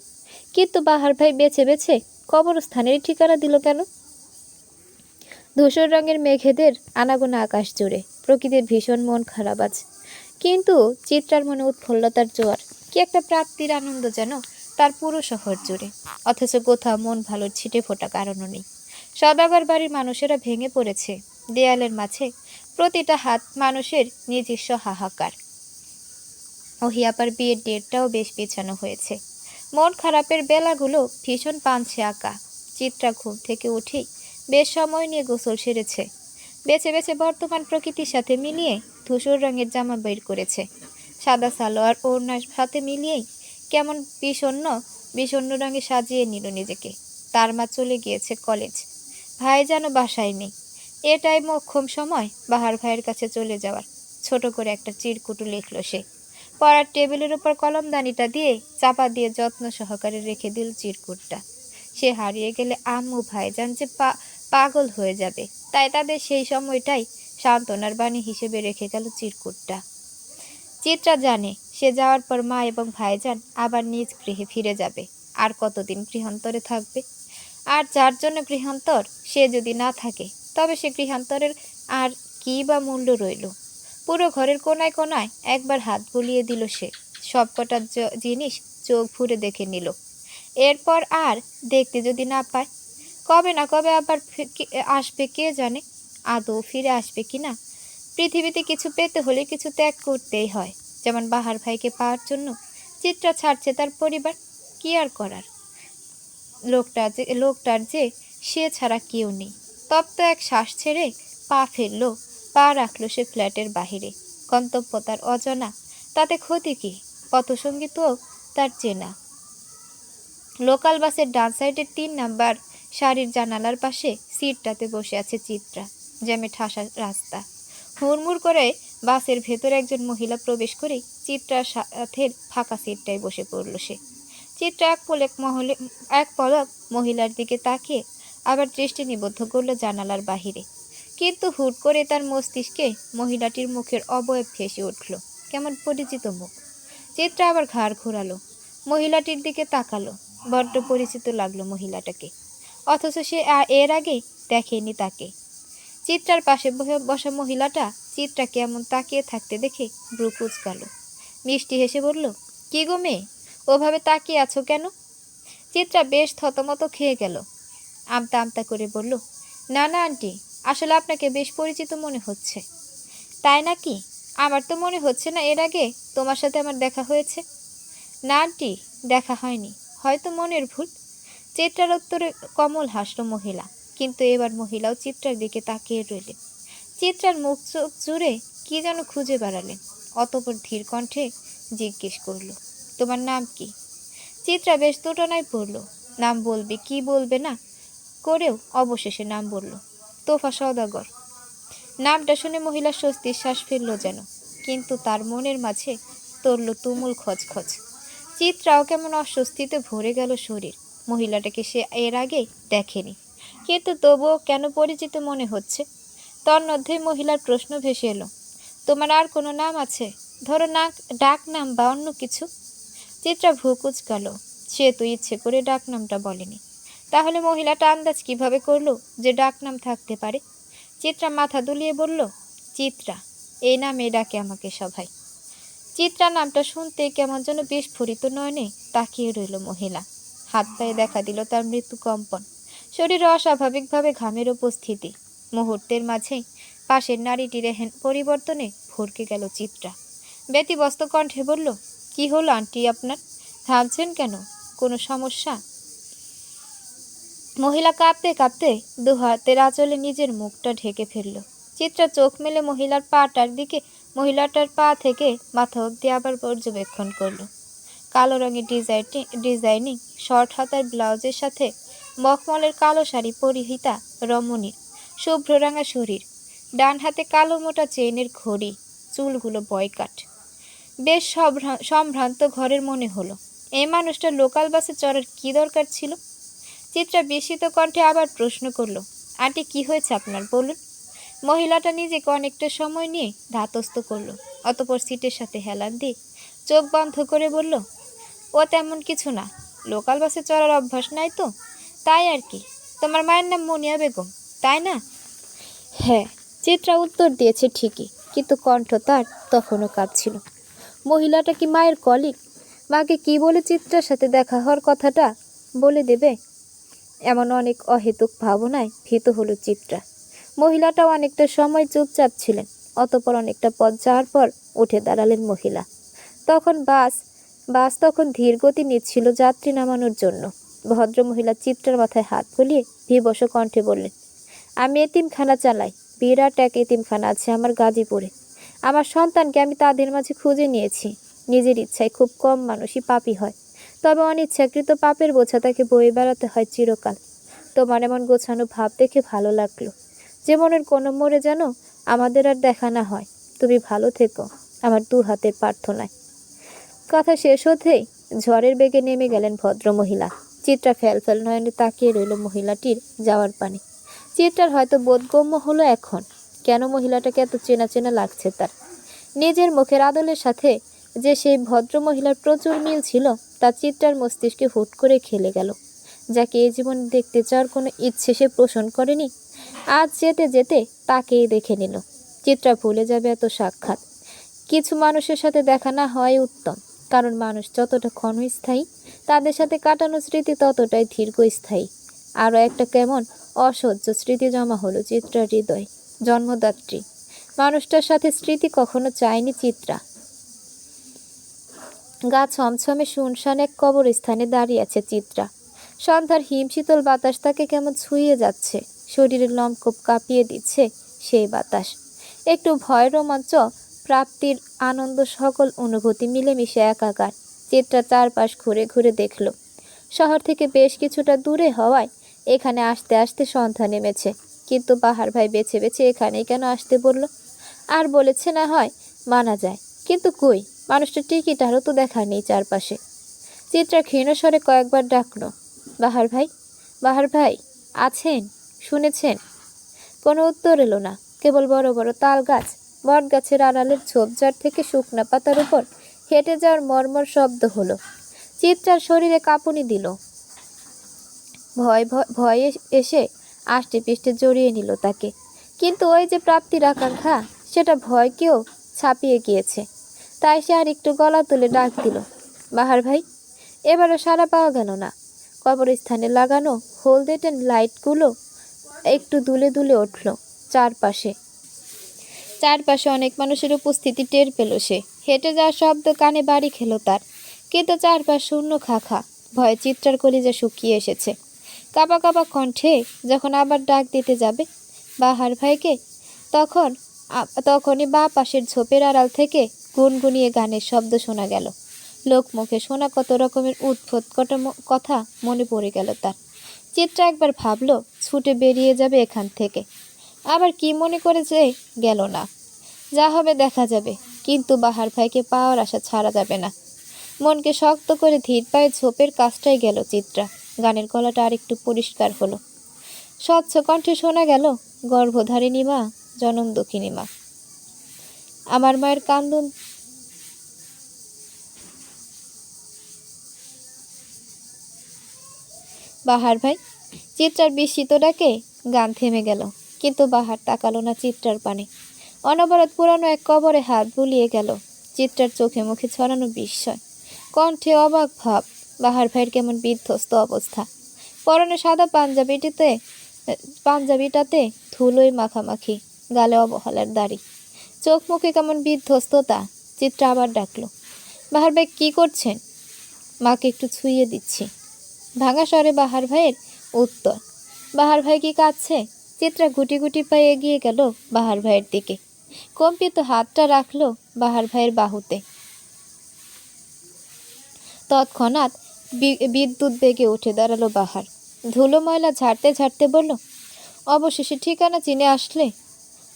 কিন্তু বাহার ভাই বেছে বেছে কবরস্থানেরই ঠিকানা দিল কেন? ধূসর রঙের মেঘেদের আনাগোনা আকাশ জুড়ে প্রকৃতির ভীষণ মন খারাপ আজ। কিন্তু চিত্রার মনে উৎফুল্লতার জোয়ার। কি একটা প্রাপ্তির আনন্দ যেন তার পুরো শহর জুড়ে। অথচ কোথাও মন ভালোর ছিটে ফোটা কারণও নেই। সদাগর বাড়ির মানুষেরা ভেঙে পড়েছে। দেয়ালের মাঝে প্রতিটা হাত মানুষের নিজস্ব হাহাকার। ওহিয়াপার বিয়ের ডেটটাও বেশ পেছানো হয়েছে। মন খারাপের বেলাগুলো ভীষণ পাঞ্ছে আঁকা। চিত্রা ঘুম থেকে উঠেই বেশ সময় নিয়ে গোসল সেরেছে। বেছে বেছে বর্তমান প্রকৃতির সাথে মিলিয়ে ধূসর রঙের জামা বের করেছে। সাদা সালোয়ার ওড়নার সাথে মিলিয়েই কেমন বিষণ্ণ বিষণ্ণ রঙে সাজিয়ে নিল নিজেকে। তার মা চলে গিয়েছে কলেজ। ভাই যেন বাসায় নেই। এটাই মোক্ষম সময় বাহার ভাইয়ের কাছে চলে যাওয়ার। ছোট করে একটা চিরকুটু লিখল সে। পড়ার টেবিলের উপর কলমদানিটা দিয়ে চাপা দিয়ে যত্ন সহকারে রেখে দিল চিরকুটটা। সে হারিয়ে গেলে আম্মু ভাইজান যে পাগল হয়ে যাবে, তাই তাদের সেই সময়টাই সান্ত্বনার বাণী হিসেবে রেখে গেল চিরকুটটা। চিত্রা জানে সে যাওয়ার পর মা এবং ভাইজান আবার নিজ গৃহে ফিরে যাবে। আর কতদিন গৃহান্তরে থাকবে? আর যার জন্য গৃহান্তর সে যদি না থাকে, তবে সে গৃহান্তরের আর কি বা মূল্য রইল? পুরো ঘরের কোনায় কোনায় একবার হাত বুলিয়ে দিল সে। সবকটা জিনিস চোখ ভরে দেখে নিল। এরপর আর দেখতে যদি না পায়, কবে না কবে আবার আসবে কে জানে। আদৌ ফিরে আসবে কিনা। পৃথিবীতে কিছু পেতে হলে কিছু ত্যাগ করতেই হয়। যেমন বাহার ভাইকে পাওয়ার জন্য চিত্রা ছাড়ছে তার পরিবার। কি আর করার, লোকটার যে সে ছাড়া কেউ নেই। তপ্ত এক শ্বাস ছেড়ে পা ফেললো, পা রাখলো সে ফ্ল্যাটের বাহিরে। গন্তব্য তার অজানা, তাতে ক্ষতি কি? পথসঙ্গী তো তার চেনা। লোকাল বাসের ডান সাইডের ৩ নাম্বার সারির জানালার পাশে সিটটাতে বসে আছে চিত্রা। জ্যামে ঠাসা রাস্তা। হুড়মুড় করে বাসের ভেতর একজন মহিলা প্রবেশ করে চিত্রার সাথে ফাঁকা সিটটায় বসে পড়ল সে। চিত্রা এক পলক মহিলার দিকে তাকিয়ে আবার দৃষ্টি নিবদ্ধ করল জানালার বাহিরে। কিন্তু হুট করে তার মস্তিষ্কে মহিলাটির মুখের অবয়ব ভেসে উঠল, কেমন পরিচিত মুখ। চিত্রা আবার ঘাড় ঘোরালো, মহিলাটির দিকে তাকালো। বড্ড পরিচিত লাগলো মহিলাটাকে, অথচ সে এর আগে দেখেনি তাকে। চিত্রার পাশে বসা মহিলাটা চিত্রাকে এমন তাকিয়ে থাকতে দেখে ভ্রু কুঁচকালো। মিষ্টি হেসে বলল, কি গো মেয়ে, ওভাবে তাকিয়ে আছো কেন? চিত্রা বেশ থতমত খেয়ে গেল। আমতা আমতা করে বলল, না না আন্টি, আসলে আপনাকে বেশ পরিচিত মনে হচ্ছে। তাই নাকি? আমার তো মনে হচ্ছে না এর আগে তোমার সাথে আমার দেখা হয়েছে। না আন্টি, দেখা হয়নি, হয়তো মনের ভুল। চিত্রার উত্তরে কমল হাসল মহিলা, কিন্তু এবার মহিলাও চিত্রার দিকে তাকিয়ে রইলেন। চিত্রার মুখ চোখ জুড়ে কি যেন খুঁজে বেড়ালেন। অতঃপর ধীর কণ্ঠে জিজ্ঞেস করল, তোমার নাম কি? চিত্রা বেশ দুটনায় পড়ল। নাম বলবে কি বলবে না করেও অবশেষে নাম বলল, তোফা সওদাগর। নামটা শুনে মহিলা স্বস্তির শ্বাস ফেলল যেন, কিন্তু তার মনের মাঝে তরল তুমুল খচখচ। চিত্রাও কেমন অস্বস্তিতে ভরে গেল শরীর। মহিলাটাকে সে এর আগে দেখেনি, কিন্তু তবুও কেন পরিচিত মনে হচ্ছে। তন্মধ্যে মহিলার প্রশ্ন ভেসে এলো, তোমার আর কোনো নাম আছে? ধরো ডাক নাম বা অন্য কিছু। চিত্রা ভ্রু কুঁচকাল। সে তো ইচ্ছে করে ডাক নামটা বলেনি। তাহলে মহিলাটা আন্দাজ কিভাবে করলো যে ডাক নাম থাকতে পারে? চিত্রা মাথা দুলিয়ে বলল, চিত্রা, এই নামে ডাকে আমাকে সবাই। চিত্রা নামটা শুনতে কেমন যেন বিস্ফোরিত নয়নে তাকিয়ে রইল মহিলা। হাত পায়ে দেখা দিল তার মৃত্যু কম্পন, শরীরে অস্বাভাবিকভাবে ঘামের উপস্থিতি। মুহূর্তের মাঝেই পাশের নারীটির এহেন পরিবর্তনে ভরকে গেল চিত্রা। ব্যতিব্যস্ত কণ্ঠে বলল, কি হলো আন্টি আপনার? থামছেন কেন? কোনো সমস্যা? মহিলা কাঁপতে কাঁপতে দু হাতের আঁচলে নিজের মুখটা ঢেকে ফেলল। চিত্রা চোখ মেলে মহিলাটার পা থেকে মাথা অব্দি আবার পর্যবেক্ষণ করল। কালো রঙের ডিজাইনিং শর্ট হাতার ব্লাউজের সাথে মখমলের কালো শাড়ি পরিহিতা রমণীর শুভ্র রাঙা শরীর, ডান হাতে কালো মোটা চেইনের ঘড়ি, চুলগুলো বয়কাট। বেশ সম্ভ্রান্ত ঘরের মনে হলো। এই মানুষটা লোকাল বাসে চড়ার কি দরকার ছিল? চিত্রা বিস্মিত কণ্ঠে আবার প্রশ্ন করল, আন্টি কি হয়েছে আপনার, বলুন। মহিলাটা নিজেকে অনেকটা সময় নিয়ে ধাতস্থ করলো, অতপর সিটের সাথে হেলান দিয়ে চোখ বন্ধ করে বলল, ও তেমন কিছু না, লোকাল বাসে চড়ার অভ্যাস নাই তো, তাই আর কি। তোমার মায়ের নাম মুনিয়া বেগম, তাই না? হ্যাঁ, চিত্রা উত্তর দিয়েছে ঠিকই, কিন্তু কণ্ঠ তার তখনও কাঁপছিল। মহিলাটা কি মায়ের কলিগ? মাকে কি বলে চিত্রার সাথে দেখা হওয়ার কথাটা বলে দেবে? এমন অনেক অহেতুক ভাবনায় ভীত হলো চিত্রা। মহিলাটাও অনেকটা সময় চুপচাপ ছিলেন। অতপর অনেকটা পথ যাওয়ার পর উঠে দাঁড়ালেন মহিলা। বাস তখন ধীর গতি নিচ্ছিল যাত্রী নামানোর জন্য। ভদ্রমহিলা চিত্রার মাথায় হাত বুলিয়ে বিবশ কণ্ঠে বললেন, আমি এতিমখানা চালাই। বিরাট এক এতিমখানা আছে আমার গাজীপুরে। আমার সন্তানকে আমি তাদের মাঝে খুঁজে নিয়েছি। নিজের ইচ্ছায় খুব কম মানুষই পাপী হয়, তবে অনিচ্ছাকৃত পাপের বোঝা তাকে বয়ে বেড়াতে হয় চিরকাল। তোমার এমন গোছানো ভাব দেখে ভালো লাগলো। জীবনের কোনো মোড়ে যেন আমাদের আর দেখা না হয়। তুমি ভালো থেকো, আমার 2 হাতের প্রার্থনায়। কথা শেষ হতেই ঝড়ের বেগে নেমে গেলেন ভদ্রমহিলা। চিত্রা ফ্যালফ্যাল নয়নে তাকিয়ে রইল মহিলাটির যাওয়ার পানে। চিত্রার হয়তো বোধগম্য হলো এখন কেন মহিলাটাকে এত চেনা চেনা লাগছে তার। নিজের মুখের আদলের সাথে যে সেই ভদ্রমহিলার প্রচুর মিল ছিল তা চিত্রার মস্তিষ্কে হুট করে খেলে গেল। যাকে এই জীবনে দেখতে চাওয়ার কোনো ইচ্ছে সে পোষণ করেনি, আজ যেতে যেতে তাকেই দেখে নিল। চিত্রা ভুলে যাবে এত সাক্ষাৎ। কিছু মানুষের সাথে দেখা না হওয়াই উত্তম। কারণ মানুষ যতটা ক্ষণস্থায়ী, তাদের সাথে কাটানো স্মৃতি ততটাই দীর্ঘস্থায়ী। আরও একটা কেমন অসহ্য স্মৃতি জমা হলো চিত্রার হৃদয়। জন্মদাত্রী মানুষটার সাথে স্মৃতি কখনো চায়নি চিত্রা। গা ছমছমে শুনশান এক কবরস্থানে দাঁড়িয়ে আছে চিত্রা। সন্ধ্যার হিমশীতল বাতাস তাকে কেমন ছুঁয়ে যাচ্ছে, শরীরের লোমকূপ কাঁপিয়ে দিচ্ছে সেই বাতাস। একটু ভয়, রোমাঞ্চ, প্রাপ্তির আনন্দ, সকল অনুভূতি মিলেমিশে একাকার। চিত্রা চারপাশ ঘুরে ঘুরে দেখল। শহর থেকে বেশ কিছুটা দূরে হওয়ায় এখানে আসতে আসতে সন্ধ্যা নেমেছে। কিন্তু বাহার ভাই বেছে বেছে এখানেই কেন আসতে বলল? আর বলেছে না হয় মানা যায়, কিন্তু কই, মানুষটা টিকিট আরও তো দেখা নেই চারপাশে। চিত্রা ক্ষীণস্বরে কয়েকবার ডাকল, বাহার ভাই, বাহার ভাই, আছেন? শুনেছেন? কোনো উত্তর এলো না। কেবল বড় বড় তাল গাছ, বট গাছের আড়ালের ঝোপঝাড় থেকে শুকনা পাতার উপর হেঁটে যাওয়ার মর্মর শব্দ হলো। চিত্রার শরীরে কাঁপুনি দিল। ভয়ে এসে আষ্টে পিষ্টে জড়িয়ে নিল তাকে। কিন্তু ওই যে প্রাপ্তির আকাঙ্ক্ষা, সেটা ভয়কেও ছাপিয়ে গিয়েছে। তাই সে আর একটু গলা তুলে ডাক দিল, বাহার ভাই। এবারও সাড়া পাওয়া গেল না। কবরস্থানে লাগানো হলদেটে লাইটগুলো একটু দুলে দুলে উঠল চারপাশে। চারপাশে অনেক মানুষের উপস্থিতি টের পেল সে। হেঁটে যাওয়ার শব্দ কানে বাড়ি খেল তার। কিন্তু চারপাশ শূন্য খাখা। ভয়ে চিত্রার কলিজা শুকিয়ে এসেছে। কাঁপা কাঁপা কণ্ঠে যখন আবার ডাক দিতে যাবে বাহার ভাইকে, তখনই বা পাশের ঝোপের আড়াল থেকে গুনগুনিয়ে গানের শব্দ শোনা গেল। লোকমুখে শোনা কত রকমের উদ্ভট কথা মনে পড়ে গেল তার। চিত্রা একবার ভাবল ছুটে বেরিয়ে যাবে এখান থেকে। আবার কি মনে করে যে গেল না। যা হবে দেখা যাবে, কিন্তু বাহার ভাইকে পাওয়ার আশা ছাড়া যাবে না। মনকে শক্ত করে ধীর পায়ে ঝোপের কাছটাই গেল চিত্রা। গানের গলাটা আরেকটু পরিষ্কার হলো। স্বচ্ছ কণ্ঠে শোনা গেল, গর্ভধারিণী মা, জনম দুঃখিনী মা, আমার মায়ের কান্দন। বাহার ভাই, চিত্রার বিস্মিত ডাকে গান থেমে গেল। কিন্তু বাহার তাকালো না চিত্রার পানে। অনবরত পুরানো এক কবরে হাত বুলিয়ে গেল। চিত্রার চোখে মুখে ছড়ানো বিস্ময়, কণ্ঠে অবাক ভাব। বাহার ভাইয়ের কেমন বিধ্বস্ত অবস্থা। পরনে সাদা পাঞ্জাবিটাতে ধুলোয় মাখামাখি, গালে অবহেলার দাড়ি, চোখ মুখে কেমন বিধ্বস্ততা। চিত্রা আবার ডাকলো, বাহার ভাই কি করছেন? মাকে একটু ছুঁয়ে দিচ্ছি, ভাঙা স্বরে বাহার ভাইয়ের উত্তর। বাহার ভাই কি কাঁদছে? চিত্রা গুটি গুটি পায়ে এগিয়ে গেল বাহার ভাইয়ের দিকে। কম্পিত হাতটা রাখলো বাহার ভাইয়ের বাহুতে। তৎক্ষণাৎ বিদ্যুৎ বেগে উঠে দাঁড়ালো বাহার। ধুলো ময়লা ঝাড়তে ঝাড়তে বলল, অবশেষে ঠিকানা চিনে আসলে?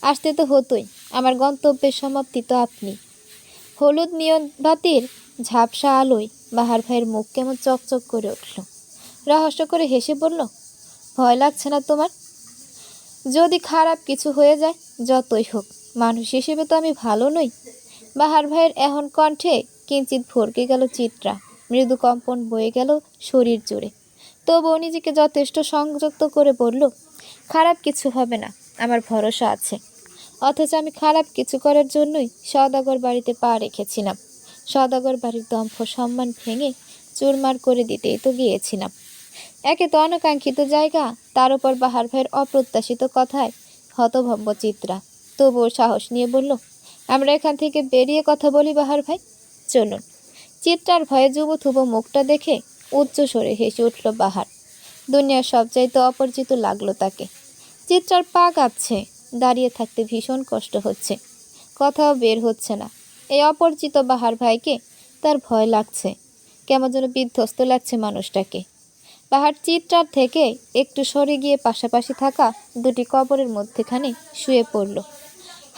আসতে তো হতোই, আমার গন্তব্যের সমাপ্তি তো আপনি। হলুদ নিয়ন বাতির ঝাপসা আলোয় বাহার ভাইয়ের মুখ কেমন চকচক করে উঠল। রহস্য করে হেসে বলল, ভয় লাগছে না তোমার? যদি খারাপ কিছু হয়ে যায়, যতই হোক, মানুষ হিসেবে তো আমি ভালো নই। বাহার ভাইয়ের এখন কণ্ঠে কিঞ্চিত ভরকে গেল চিত্রা। মৃদু কম্পন বয়ে গেল শরীর জুড়ে। তবুও নিজেকে যথেষ্ট সংযত করে বলল, খারাপ কিছু হবে না, আমার ভরসা আছে। অথচ আমি খারাপ কিছু করার জন্যই সওদাগর বাড়িতে পা রেখেছিলাম। সওদাগর বাড়ির দম্ভ সম্মান ভেঙে চুরমার করে দিতেই তো গিয়েছিলাম। একে তো অনাকাঙ্ক্ষিত জায়গা, তার উপর বাহার ভাইয়ের অপ্রত্যাশিত কথায় হতভম্ব চিত্রা। তবুও সাহস নিয়ে বলল, আমরা এখান থেকে বেরিয়ে কথা বলি বাহার ভাই, চলুন। চিত্রার ভয়ে যুবথুব মুখটা দেখে উচ্চ স্বরে হেসে উঠল বাহার। দুনিয়ার সবচাইতে অপরিচিত লাগলো তাকে। চিত্রার পা কাঁপছে, দাঁড়িয়ে থাকতে ভীষণ কষ্ট হচ্ছে, কথাও বের হচ্ছে না। এই অপরিচিত বাহার ভাইকে তার ভয় লাগছে, কেমন যেন বিধ্বস্ত লাগছে মানুষটাকে। বাহার চিত্রার থেকে একটু সরে গিয়ে পাশাপাশি থাকা দুটি কবরের মধ্যেখানে শুয়ে পড়ল।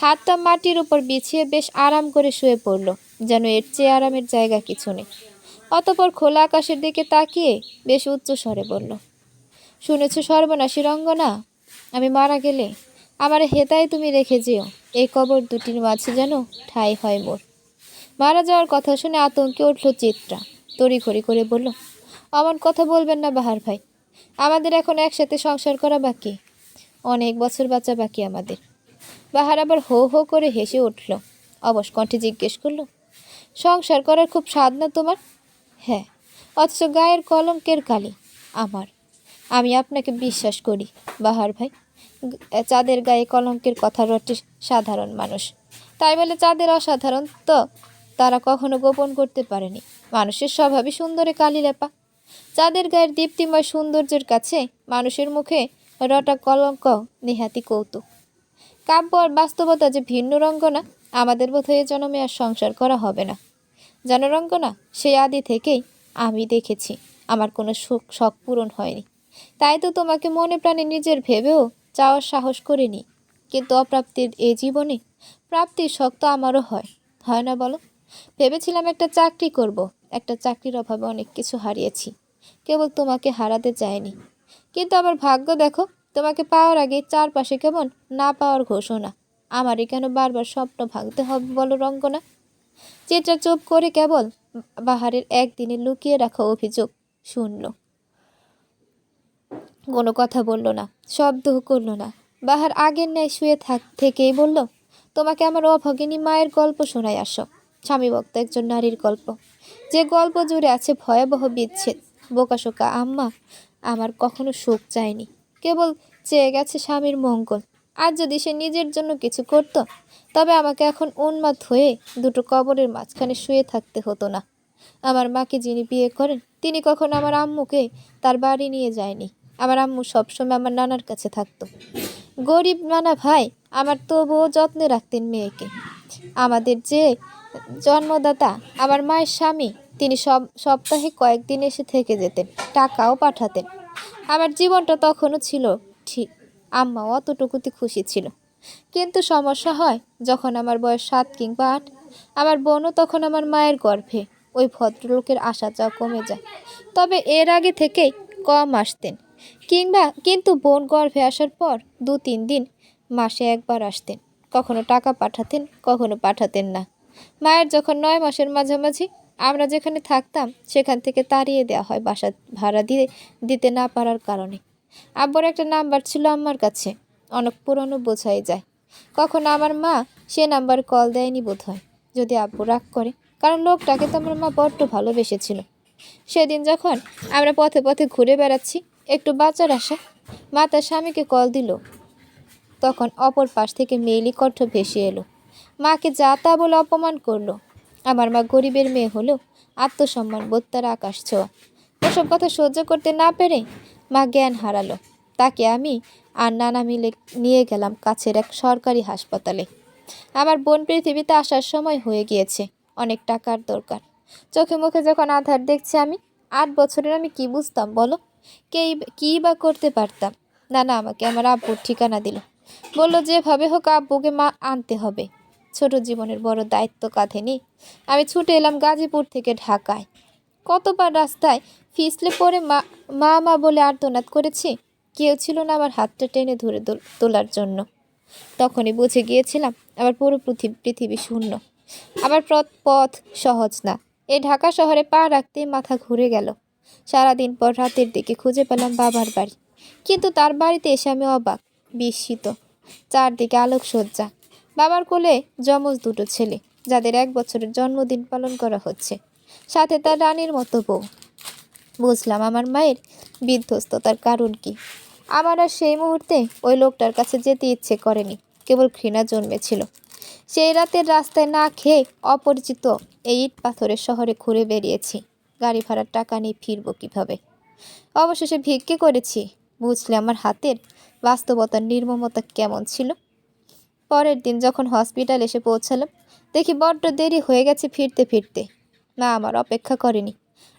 হাতটা মাটির উপর বিছিয়ে বেশ আরাম করে শুয়ে পড়ল, যেন এর চেয়ে আরামের জায়গা কিছু নেই। অতঃপর খোলা আকাশের দিকে তাকিয়ে বেশ উচ্চ স্বরে বলল, শুনেছ সর্বনাশী রঙ্গনা, আমি মারা গেলে আমার হেতায় তুমি রেখে যেও, এই কবর দুটির মাঝে যেন ঠাঁই হয় মোর। মারা যাওয়ার কথা শুনে আতঙ্কে উঠল চিত্রা। তড়িঘড়ি করে বলল, অমন কথা বলবেন না বাহার ভাই, আমাদের এখন একসাথে সংসার করা বাকি, অনেক বছর বাঁচা বাকি আমাদের। বাহার আবার হো হো করে হেসে উঠল। অবশ কণ্ঠে জিজ্ঞেস করল, সংসার করার খুব স্বাদ না তোমার? হ্যাঁ, অথচ গায়ের কলঙ্কের কালি আমার। আমি আপনাকে বিশ্বাস করি বাহার ভাই। চাঁদের গায়ে কলঙ্কের কথা রটে সাধারণ মানুষ, তাই বলে চাঁদের অসাধারণ তো তারা কখনো গোপন করতে পারেনি। মানুষের স্বভাবই সুন্দরে কালি লেপা। চাঁদের গায়ের দীপ্তিময় সৌন্দর্যের কাছে মানুষের মুখে রটা কলঙ্ক নেহাতি কৌতুক। কাব্য আর বাস্তবতা যে ভিন্ন রঙ্গনা, আমাদের বোধহয় এ জন্মে আর সংসার করা হবে না। জানো রঙ্গনা, সেই আদি থেকেই আমি দেখেছি আমার কোনো শখ পূরণ হয়নি। তাই তো তোমাকে মনে প্রাণে নিজের ভেবেও চাওয়ার সাহস করিনি। কিন্তু অপ্রাপ্তির এ জীবনে প্রাপ্তির শখ তো আমারও হয়, হয় না বলো? ভেবেছিলাম একটা চাকরি করব, একটা চাকরির অভাবে অনেক কিছু হারিয়েছি, কেবল তোমাকে হারাতে চাইনি। কিন্তু আমার ভাগ্য দেখো, তোমাকে পাওয়ার আগে চারপাশে কেমন না পাওয়ার ঘোষণা। আমারই কেন বারবার স্বপ্ন ভাঙতে হবে বলো রঙ্গনা? চিত্রা চুপ করে কেবল বাহারের একদিনে লুকিয়ে রাখা অভিযোগ শুনল, কোনো কথা বলল না, শব্দও করল না। বাহার আগের ন্যায় শুয়ে থেকেই বলল, তোমাকে আমার অভাগিনী মায়ের গল্প শোনায় আসো। স্বামীভক্ত একজন নারীর গল্প, যে গল্প জুড়ে আছে ভয়াবহ বিচ্ছেদ। বোকাশোকা আম্মা আমার কখনো সুখ চায়নি, কেবল চেয়ে গেছে স্বামীর মঙ্গল। আর যদি সে নিজের জন্য কিছু করত, তবে আমাকে এখন উন্মাদ হয়ে দুটো কবরের মাঝখানে শুয়ে থাকতে হতো না। আমার মাকে যিনি বিয়ে করেন, তিনি কখনো আমার আম্মুকে তার বাড়ি নিয়ে যায়নি। আমার আম্মু সবসময় আমার নানার কাছে থাকতো। গরিব নানা ভাই আমার তবুও যত্নে রাখতেন মেয়েকে। আমাদের যে জন্মদাতা আমার মায়ের স্বামী, তিনি সপ্তাহে কয়েকদিন এসে থেকে যেতেন, টাকাও পাঠাতেন। আমার জীবনটা তখনও ছিল ঠিক, আম্মা অতটুকুতে খুশি ছিল। কিন্তু সমস্যা হয় যখন আমার বয়স 7 কিংবা 8। আমার বোনও তখন আমার মায়ের গর্ভে। ওই ভদ্রলোকের আসা যাওয়া কমে যায়, তবে এর আগে থেকেই কম আসতেন। কিন্তু বোন গর্ভে আসার পর 2-3 দিন মাসে একবার আসতেন। কখনো টাকা পাঠাতেন, কখনো পাঠাতেন না। মায়ের যখন 9 মাসের মাঝামাঝি আমরা যেখানে থাকতাম সেখান থেকে তাড়িয়ে দেওয়া হয় বাসা ভাড়া দিতে না পারার কারণে। আব্বুর একটা নাম্বার ছিল আমার কাছে, অনেক পুরনো বোঝাই যায়। কখনো আমার মা সে নাম্বার কল দেয়নি বোধ হয়, যদি আব্বু রাগ করে, কারণ লোকটাকে তো আমার মা বড্ড ভালোবেসেছিল। সেদিন যখন আমরা পথে পথে ঘুরে বেড়াচ্ছি, একটু বাঁচার আশা, মা তার স্বামীকে কল দিল। তখন অপর পাশ থেকে মেয়েলি কণ্ঠ ভেসে এলো, মাকে যা তা বলে অপমান করলো। আমার মা গরিবের মেয়ে হলেও আত্মসম্মান বোধ তার আকাশ ছোঁয়া। ওসব কথা সহ্য করতে না পেরে মা জ্ঞান হারালো। তাকে আমি আর নানা মিলে নিয়ে গেলাম কাছের এক সরকারি হাসপাতালে। আমার বোন পৃথিবীতে আসার সময় হয়ে গিয়েছে, অনেক টাকার দরকার। চোখে মুখে যখন আধার দেখছি আমি, 8 বছরের আমি কি বুঝতাম বলো? কী বা করতে পারতাম? নানা আমাকে আমার আব্বুর ঠিকানা দিল, বলল যেভাবে হোক আব্বুকে মা আনতে হবে। ছোট জীবনের বড় দায়িত্ব কাঁধে নিয়ে আমি ছুটে এলাম গাজীপুর থেকে ঢাকায়। কতবার রাস্তায় ফিসলে পড়ে মা মা মা বলে আর্তনাদ করেছি, কেউ ছিল না আমার হাতটা টেনে ধরে তোলার জন্য। তখনই বুঝে গিয়েছিলাম আমার পুরো পৃথিবী শূন্য। আমার পথ সহজ না। এই ঢাকা শহরে পা রাখতেই মাথা ঘুরে গেল। সারাদিন পর রাতের দিকে খুঁজে পেলাম বাবার বাড়ি, কিন্তু তার বাড়িতে এসে আমি অবাক, বিস্মিত। চারদিকে আলোকসজ্জা, বাবার কোলে যমজ দুটো ছেলে, যাদের 1 বছরের জন্মদিন পালন করা হচ্ছে, সাথে তার রানীর মতো বউ। বুঝলাম আমার মায়ের বিধ্বস্ততার কারণ কি। আমার আর সেই মুহূর্তে ওই লোকটার কাছে যেতে ইচ্ছে করেনি, কেবল ঘৃণা জন্মেছিল। সেই রাতের রাস্তায় না খেয়ে অপরিচিত এই ইট পাথরের শহরে ঘুরে বেরিয়েছি। গাড়ি ভাড়ার টাকা নিয়ে ফিরবো কিভাবে? অবশেষে ভিক্ষে করেছি। বুঝলে আমার হাতের বাস্তবতার নির্মমতা কেমন ছিল। পরের দিন যখন হসপিটাল এসে পৌঁছালাম, দেখি বড্ড দেরি হয়ে গেছে ফিরতে। মা আমার অপেক্ষা করেনি।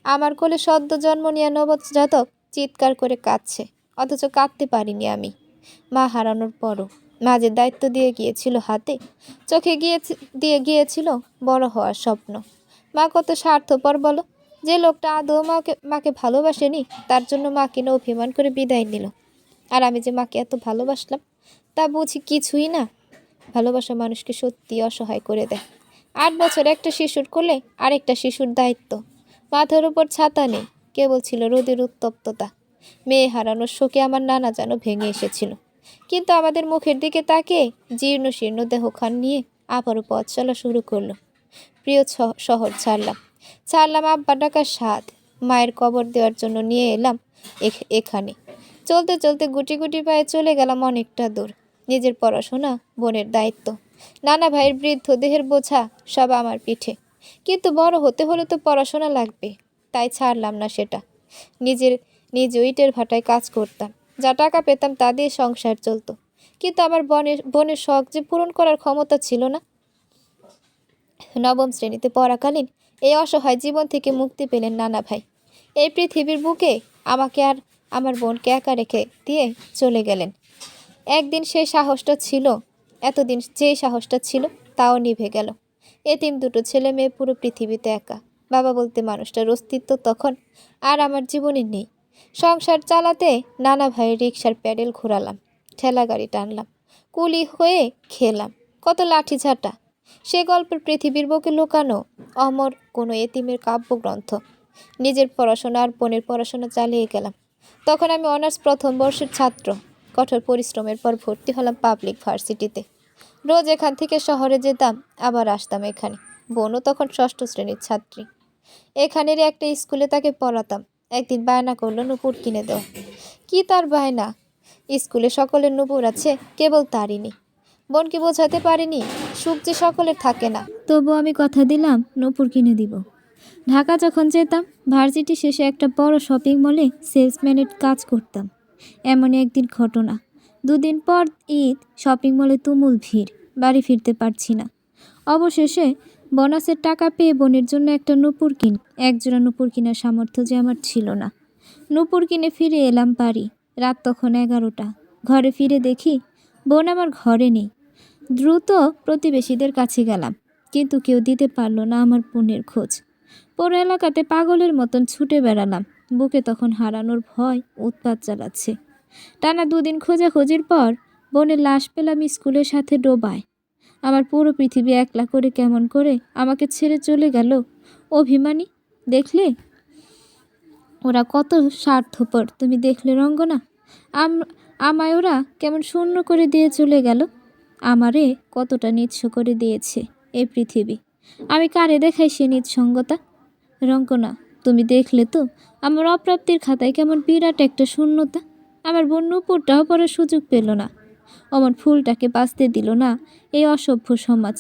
আমার কোলে সদ্য জন্ম নেওয়া নবজাতক চিৎকার করে কাঁদছে, অথচ কাঁদতে পারিনি আমি। মা হারানোর পরও মা যে দায়িত্ব দিয়ে গিয়েছিল হাতে, চোখে দিয়ে গিয়েছিল বড় হওয়ার স্বপ্ন। মা কত স্বার্থপর বলো। যে লোকটা আদৌ মাকে ভালোবাসেনি, তার জন্য মা কিনা অভিমান করে বিদায় নিল। আর আমি যে মাকে এত ভালোবাসলাম, তা বুঝি কিছুই না। ভালোবাসা মানুষকে সত্যি অসহায় করে দেয়। 8 বছর একটা শিশুর কোলে আরেকটা শিশুর দায়িত্ব। মাথার উপর ছাতা নেই, কেবল ছিল রোদের উত্তপ্ততা। মেয়ে হারানোর শোকে আমার নানা যেন ভেঙে এসেছিল। কিন্তু আমাদের মুখের দিকে তাকিয়ে জীর্ণ শীর্ণ দেহখান নিয়ে আবারও পথ চলা শুরু করলো। প্রিয় শহর ছাড়লাম আব্বা ডাকার স্বাদ। মায়ের কবর দেওয়ার জন্য নিয়ে এলাম এখানে। চলতে চলতে গুটি গুটি পায়ে চলে গেলাম অনেকটা দূর। নিজের পড়াশোনা, বোনের দায়িত্ব, নানা ভাইয়ের বৃদ্ধ দেহের বোঝা সব আমার পিঠে। কিন্তু বড় হতে হলে তো পড়াশোনা লাগবে, তাই ছাড়লাম না সেটা। নিজে ইটের ভাটায় কাজ করতাম, যা টাকা পেতাম তা দিয়ে সংসার চলতো। কিন্তু আমার বোনের শখ যে পূরণ করার ক্ষমতা ছিল না। নবম শ্রেণীতে পড়াকালীন এই অসহায় জীবন থেকে মুক্তি পেলেন নানা ভাই। এই পৃথিবীর বুকে আমাকে আর আমার বোনকে একা রেখে দিয়ে চলে গেলেন। একদিন সেই সাহসটা ছিল, এতদিন যেই সাহসটা ছিল তাও নিভে গেল। এতিম দুটো ছেলে মেয়ে পুরো পৃথিবীতে একা। বাবা বলতে মানুষটার অস্তিত্ব তখন আর আমার জীবনে নেই। সংসার চালাতে নানা ভাইয়ের রিকশার প্যাডেল ঘোরালাম, ঠেলা গাড়ি টানলাম, কুলি হয়ে খেলাম, কত লাঠি ঝাঁটা। সে গল্পের পৃথিবীর বুকে লুকানো অমর কোনো এতিমের কাব্যগ্রন্থ। নিজের পড়াশোনা আর বোনের পড়াশোনা চালিয়ে গেলাম। তখন আমি অনার্স প্রথম বর্ষের ছাত্র। কঠোর পরিশ্রমের পর ভর্তি হলাম পাবলিক ভার্সিটিতে। রোজ এখান থেকে শহরে যেতাম, আবার আসতাম এখানে। বোনও তখন ষষ্ঠ শ্রেণীর ছাত্রী। এখানেরই একটা স্কুলে তাকে পড়াতাম। একদিন বায়না করলো নূপুর কিনে দেওয়া। কি তার বায়না? স্কুলে সকলের নূপুর আছে, কেবল তারই নেই। বোনকে বোঝাতে পারিনি সুখ যে সকলের থাকে না, তবু আমি কথা দিলাম নূপুর কিনে দিব। ঢাকা যখন যেতাম, ভার্সিটি শেষে একটা বড় শপিং মলে সেলসম্যানের কাজ করতাম। এমনই একদিন ঘটনা। 2 দিন পর ঈদ, শপিং মলে তুমুল ভিড়, বাড়ি ফিরতে পারছি না। অবশেষে বোনাসের টাকা পেয়ে বোনের জন্য একটা নূপুর একজোড়া নূপুর কেনার সামর্থ্য যে আমার ছিল না। নূপুর কিনে ফিরে এলাম বাড়ি। রাত তখন 11টা। ঘরে ফিরে দেখি বোন আমার ঘরে নেই। দ্রুত প্রতিবেশীদের কাছে গেলাম, কিন্তু কেউ দিতে পারল না আমার বোনের খোঁজ। পুরো এলাকাতে পাগলের মতন ছুটে বেড়ালাম। বুকে তখন হারানোর ভয় উৎপাত চালাচ্ছে। টানা 2 দিন খোঁজাখুঁজির পর বোনের লাশ পেলাম স্কুলের সাথে ডোবায়। আমার পুরো পৃথিবী একলা করে কেমন করে আমাকে ছেড়ে চলে গেল। অভিমানী, দেখলে ওরা কত স্বার্থপর, তুমি দেখলে রঙ্গনা? আমায় ওরা কেমন শূন্য করে দিয়ে চলে গেল। আমারে কতটা নিঃস্ব করে দিয়েছে এই পৃথিবী। আমি কারে দেখাই সে নিঃসঙ্গতা? রঙ্গনা, তুমি দেখলে তো আমার অপ্রাপ্তির খাতায় কেমন বিরাট একটা শূন্যতা। আমার বোন নূপুরটাও পড়ার সুযোগ পেল না, অমন ফুলটাকে বাঁচতে দিল না এই অসভ্য সমাজ।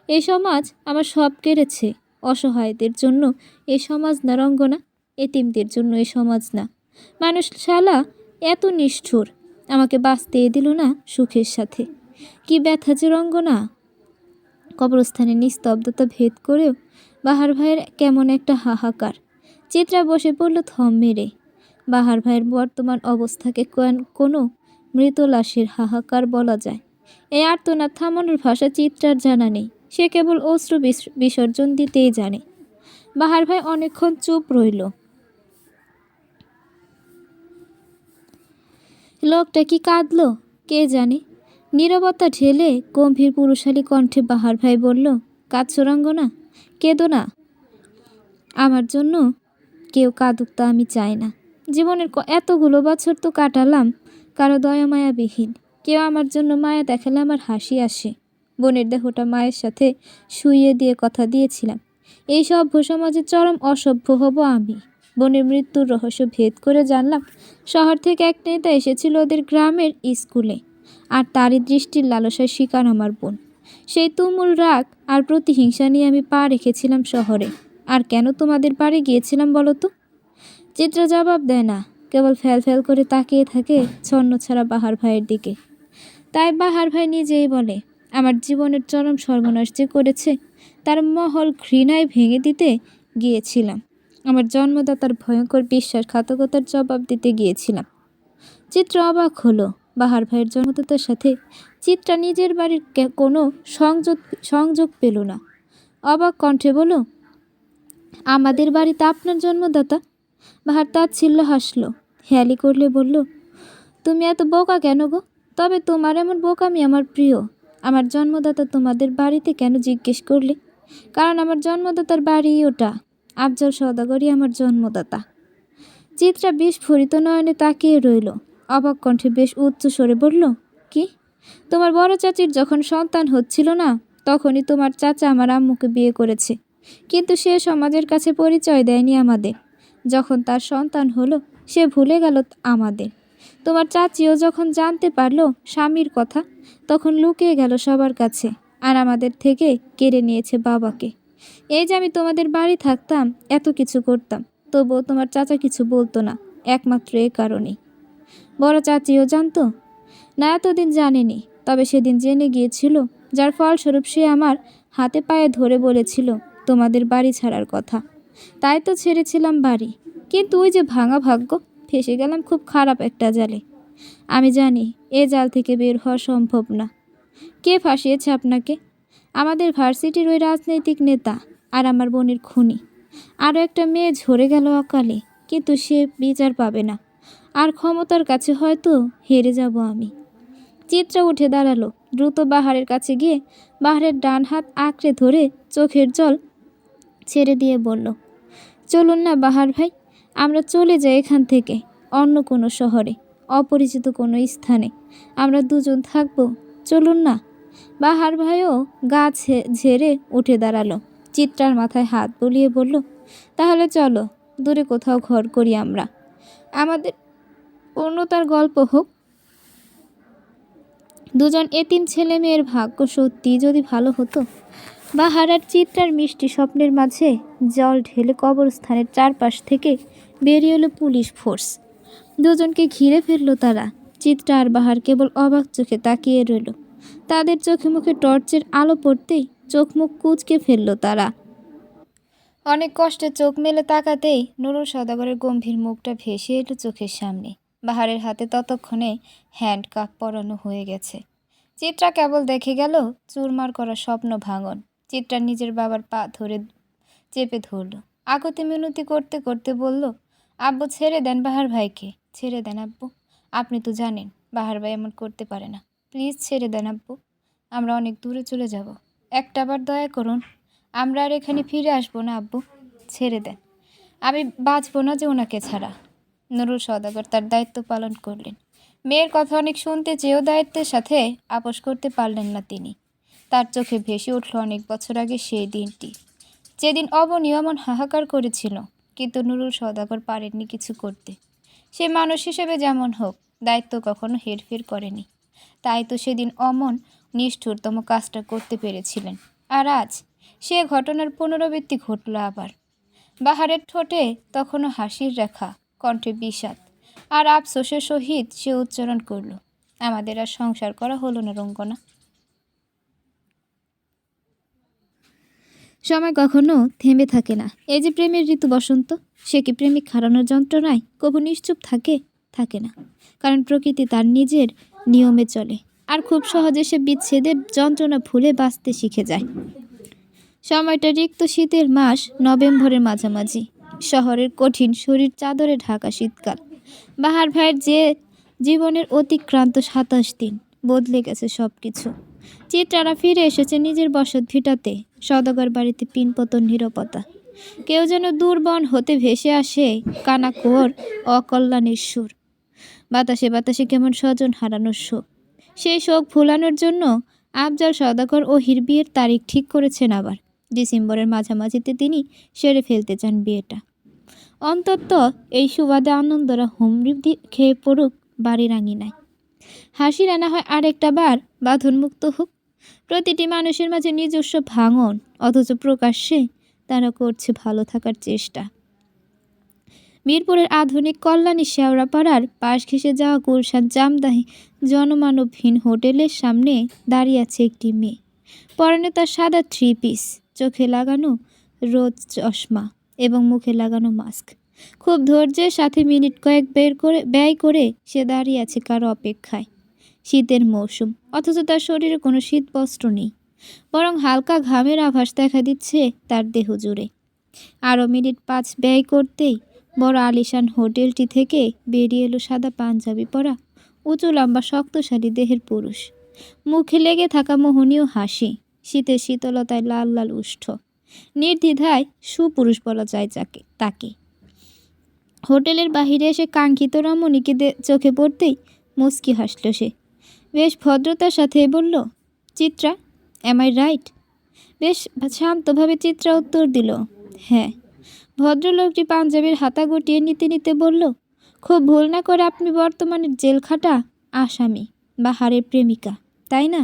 এই সমাজ আমার সব কেড়েছে। অসহায়দের জন্য এই সমাজ না রঙ্গনা, এতিমদের জন্য এই সমাজ না। মানুষ শালা এত নিষ্ঠুর, আমাকে বাঁচতে দিল না সুখের সাথে। কি ব্যথা যে রঙ্গনা। কবরস্থানে নিস্তব্ধতা ভেদ করেও বাহার ভাইয়ের কেমন একটা হাহাকার। চিত্রা বসে পড়ল থম মেরে। বাহার ভাইয়ের বর্তমান অবস্থাকে কোনো মৃত লাশের হাহাকার বলা যায়। এই আর্তনাদ থামানোর ভাষা চিত্রার জানা নেই। সে কেবল অশ্রু বিসর্জন দিতেই জানে। বাহার ভাই অনেকক্ষণ চুপ রইল। লোকটা কি কাঁদলো কে জানে। নীরবতা ঢেলে গম্ভীর পুরুষালী কণ্ঠে বাহার ভাই বলল, কাঁদছো রঙ্গনা? কেঁদো না। আমার জন্য কেউ কাঁদুক তা আমি চাই না। জীবনের এতগুলো বছর তো কাটালাম কারো দয়া মায়াবিহীন। কেউ আমার জন্য মায়া দেখালে আমার হাসি আসে। বোনের দেহটা মায়ের সাথে শুইয়ে দিয়ে কথা দিয়েছিলাম, এই সভ্য সমাজে চরম অসভ্য হব আমি। বোনের মৃত্যুর রহস্য ভেদ করে জানলাম, শহর থেকে এক নেতা এসেছিল ওদের গ্রামের স্কুলে, আর তারই দৃষ্টির লালসার শিকার আমার বোন। সেই তুমুল রাগ আর প্রতিহিংসা নিয়ে আমি পা রেখেছিলাম শহরে। আর কেন তোমাদের বাড়ি গিয়েছিলাম বলো তো? চিত্রা জবাব দেয় না, কেবল ফ্যাল ফ্যাল করে তাকিয়ে থাকে ছন্ন ছাড়া বাহার ভাইয়ের দিকে। তাই বাহার ভাই নিজেই বলে, আমার জীবনের চরম সর্বনাশ যে করেছে তার মহল ঘৃণায় ভেঙে দিতে গিয়েছিলাম। আমার জন্মদাতার ভয়ঙ্কর বিশ্বাসঘাতকতার জবাব দিতে গিয়েছিলাম। চিত্রা অবাক হলো। বাহার ভাইয়ের জন্মদাতার সাথে চিত্রা নিজের বাড়ির কোনো সংযোগ পেল না। অবাক কণ্ঠে বলল, আমাদের বাড়িতে আপনার জন্মদাতা? বাহার তাচ্ছিল্য হাসল, হেয়ালি করলে বলল, তুমি এত বোকা কেন গো? তবে তোমার এমন বোকামি আমার প্রিয়। আমার জন্মদাতা তোমাদের বাড়িতে কেন জিজ্ঞেস করলে? কারণ আমার জন্মদাতার বাড়ি ওটা। আফজল সওদাগরই আমার জন্মদাতা। চিত্রা বিস্ফোরিত নয়নে তাকিয়ে রইল। অবাক কণ্ঠে বেশ উচ্চ স্বরে বলল, কি? তোমার বড় চাচির যখন সন্তান হচ্ছিল না, তখনই তোমার চাচা আমার আম্মুকে বিয়ে করেছে। কিন্তু সে সমাজের কাছে পরিচয় দেয়নি আমাদের। যখন তার সন্তান হলো সে ভুলে গেল আমাদের। তোমার চাচিও যখন জানতে পারলো স্বামীর কথা তখন লুকিয়ে গেল সবার কাছে, আর আমাদের থেকে কেড়ে নিয়েছে বাবাকে। এই যে আমি তোমাদের বাড়ি থাকতাম, এত কিছু করতাম, তবুও তোমার চাচা কিছু বলতো না, একমাত্র এ কারণেই। বড় চাচিও জানতো না? এতদিন জানেনি, তবে সেদিন জেনে গিয়েছিল, যার ফলস্বরূপ সে আমার হাতে পায়ে ধরে বলেছিল তোমাদের বাড়ি ছাড়ার কথা। তাই তো ছেড়েছিলাম বাড়ি। কিন্তু ওই যে ভাঙা ভাগ্য, ফেসে গেলাম খুব খারাপ একটা জালে। আমি জানি এ জাল থেকে বের হওয়া সম্ভব না। কে ফাঁসিয়েছে আপনাকে? আমাদের ভার্সিটির ওই রাজনৈতিক নেতা আর আমার বোনের খুনি। আরও একটা মেয়ে ঝরে গেল অকালে, কিন্তু সে বিচার পাবে না। আর ক্ষমতার কাছে হয়তো হেরে যাব আমি। চিত্রা উঠে দাঁড়ালো, দ্রুত বাহারের কাছে গিয়ে বাহারের ডান হাত আঁকড়ে ধরে চোখের জল ছেড়ে দিয়ে বলল, চলুন না বাহার ভাই, আমরা চলে যাই এখান থেকে, অন্য কোনো শহরে, অপরিচিত কোনো স্থানে আমরা দুজন থাকবো। চলুন না। বাহার ভাইও গা ঝেড়ে উঠে দাঁড়ালো। চিত্রার মাথায় হাত বুলিয়ে বলল, তাহলে চলো, দূরে কোথাও ঘর করি আমরা, আমাদের পূর্ণতার গল্প হোক। দুজন এতিম ছেলে মেয়ের ভাগ্য সত্যি যদি ভালো হতো। বাহার আর চিত্রার মিষ্টি স্বপ্নের মাঝে জল ঢেলে কবরস্থানের চারপাশ থেকে বেরিয়ে এলো পুলিশ ফোর্স। দুজনকে ঘিরে ফেললো তারা। চিত্রা আর বাহার কেবল অবাক চোখে তাকিয়ে রইল। তাদের চোখে মুখে টর্চের আলো পড়তেই চোখ মুখ কুঁচকে ফেললো তারা। অনেক কষ্টে চোখ মেলে তাকাতেই নুরুল সওদাগরের গম্ভীর মুখটা ভেসে এলো চোখের সামনে। বাহারের হাতে ততক্ষণে হ্যান্ড কাপ পরানো হয়ে গেছে। চিত্রা কেবল দেখে গেল চুরমার করা স্বপ্ন ভাঙন। চিত্রা নিজের বাবার পা ধরে চেপে ধরল, আগতে মিনতি করতে করতে বলল, আব্বু ছেড়ে দেন বাহার ভাইকে, ছেড়ে দেন আব্বু। আপনি তো জানেন বাহার ভাই এমন করতে পারে না। প্লিজ ছেড়ে দেন আব্বু, আমরা অনেক দূরে চলে যাব। একটাবার দয়া করুন, আমরা আর এখানে ফিরে আসবো না আব্বু, ছেড়ে দেন। আমি বাঁচবো না যে ওনাকে ছাড়া। নুরুল সওদাগর তার দায়িত্ব পালন করলেন। মেয়ের কথা অনেক শুনতে চেয়েও দায়িত্বের সাথে আপোষ করতে পারলেন না তিনি। তার চোখে ভেসে উঠল অনেক বছর আগে সেই দিনটি, যেদিন অবনী এমন হাহাকার করেছিল, কিন্তু নুরুল সওদাগর পারেননি কিছু করতে। সে মানুষ হিসেবে যেমন হোক, দায়িত্ব কখনো হেরফের করেনি। তাই তো সেদিন অমন নিষ্ঠুরতম কাজটা করতে পেরেছিলেন। আর আজ সে ঘটনার পুনরাবৃত্তি ঘটল আবার। বাহারের ঠোঁটে তখনও হাসির রেখা, কণ্ঠে বিষাদ আর আফসোসের সহিত সে উচ্চারণ করল, আমাদের আর সংসার করা হলো না রঙ্গনা। সময় কখনো থেমে থাকে না। এই যে প্রেমের ঋতু বসন্ত, সে কি প্রেমিক হারানোর যন্ত্রণায় কবু নিশ্চুপ থাকে? থাকে না, কারণ প্রকৃতি তার নিজের নিয়মে চলে। আর খুব সহজে সে বিচ্ছেদের যন্ত্রণা ভুলে বাঁচতে শিখে যায়। সময়টা রিক্ত শীতের মাস, নভেম্বরের মাঝামাঝি। শহরের কঠিন শরীর চাদরে ঢাকা শীতকাল। বাহার ভাইয়ের যে জীবনের অতিক্রান্ত 27 দিন, বদলে গেছে সব কিছু। চিত্রারা ফিরে এসেছে নিজের বসত ভিটাতে। সওদাগর বাড়িতে পিনপতন নীরবতা। কেউ যেন দূরবন হতে ভেসে আসে কানাকুয়োর অকল্যাণের সুর। বাতাসে বাতাসে কেমন স্বজন হারানোর শোক। সেই শোক ভুলানোর জন্য আফজাল সওদাগর ও হির বিয়ের তারিখ ঠিক করেছেন আবার। ডিসেম্বরের মাঝামাঝিতে তিনি সেরে ফেলতে চান বিয়েটা। অন্তত এই সুবাদে আনন্দরা হুমড়ি খেয়ে পড়ুক বাড়ির আঙিনায়। হাসি রানা হয় আরেকটা বার বাঁধনমুক্ত হোক। প্রতিটি মানুষের মাঝে নিজস্ব ভাঙন, অথচ প্রকাশ্যে তারা করছে ভালো থাকার চেষ্টা। মিরপুরের আধুনিক কল্যাণী শেওড়াপাড়ার পাশ ঘেঁষে যাওয়া গুলশান জামদানি জনমানবহীন হোটেলের সামনে দাঁড়িয়ে আছে একটি মেয়ে। পরনে তার সাদা 3 পিস, চোখে লাগানো রোদ চশমা এবং মুখে লাগানো মাস্ক। খুব ধৈর্যের সাথে মিনিট কয়েক ব্যয় করে সে দাঁড়িয়ে আছে কারো অপেক্ষায়। শীতের মৌসুম, অথচ তার শরীরে কোনো শীতবস্ত্র নেই, বরং হালকা ঘামের আভাস দেখা দিচ্ছে তার দেহ জুড়ে। আরও মিনিট 5 ব্যয় করতেই বড় আলিশান হোটেলটি থেকে বেরিয়ে এলো সাদা পাঞ্জাবি পরা উঁচু লম্বা শক্তশালী দেহের পুরুষ। মুখে লেগে থাকা মোহনীয় হাসি, শীতের শীতলতায় লাল লাল উষ্ঠ। নির্দ্বিধায় সুপুরুষ বলা যায় তাকে। হোটেলের বাহিরে এসে কাঙ্ক্ষিত রমণীকে চোখে পড়তেই মুচকি হাসল সে। বেশ ভদ্রতার সাথে বলল, চিত্রা, অ্যাম আই রাইট? বেশ শান্তভাবে চিত্রা উত্তর দিল, হ্যাঁ। ভদ্রলোকটি পাঞ্জাবির হাতা গুটিয়ে নিতে নিতে বলল, খুব ভুল না করে আপনি বর্তমানে জেলখাটা আসামি বা হারের প্রেমিকা, তাই না?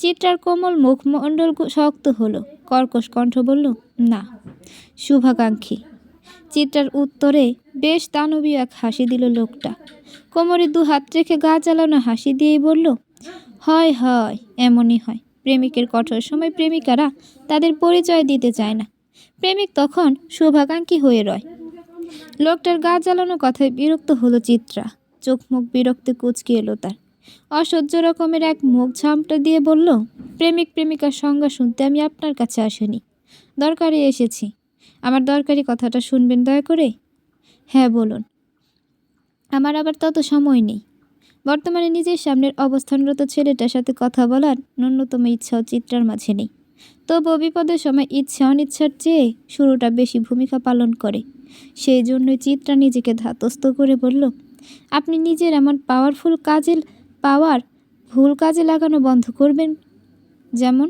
চিত্রার কোমল মুখমণ্ডল শক্ত হলো, কর্কশ কণ্ঠ বলল, না, শুভাকাঙ্ক্ষী। চিত্রার উত্তরে বেশ দানবীয় এক হাসি দিল লোকটা। কোমরে দু হাত রেখে গা জ্বালানো হাসি দিয়েই বলল, হয় হয়, এমনই হয়। প্রেমিকের কঠোর সময় প্রেমিকারা তাদের পরিচয় দিতে চায় না। প্রেমিক তখন শুভাকাঙ্ক্ষী হয়ে রয়। লোকটার গা জ্বালানো কথায় বিরক্ত হলো চিত্রা। চোখ মুখ বিরক্তে কুঁচকে এলো তার। অসহ্য রকমের এক মুখ ঝামটা দিয়ে বলল, প্রেমিক প্রেমিকার সংজ্ঞা শুনতে আমি আপনার কাছে আসিনি, দরকারে এসেছি। আমার দরকারি কথাটা শুনবেন দয়া করে? হ্যাঁ বলুন। আমার আবার তত সময় নেই। বর্তমানে নিজের সামনের অবস্থানরত ছেলেটার সাথে কথা বলার ন্যূনতম ইচ্ছাও চিত্রার মাঝে নেই। তবুও বিপদের সময় ইচ্ছা অনিচ্ছার চেয়ে শুরুটা বেশি ভূমিকা পালন করে। সেই জন্যই চিত্রা নিজেকে ধাতস্থ করে বলল, আপনি নিজের এমন পাওয়ার ভুল কাজে লাগানো বন্ধ করবেন। যেমন,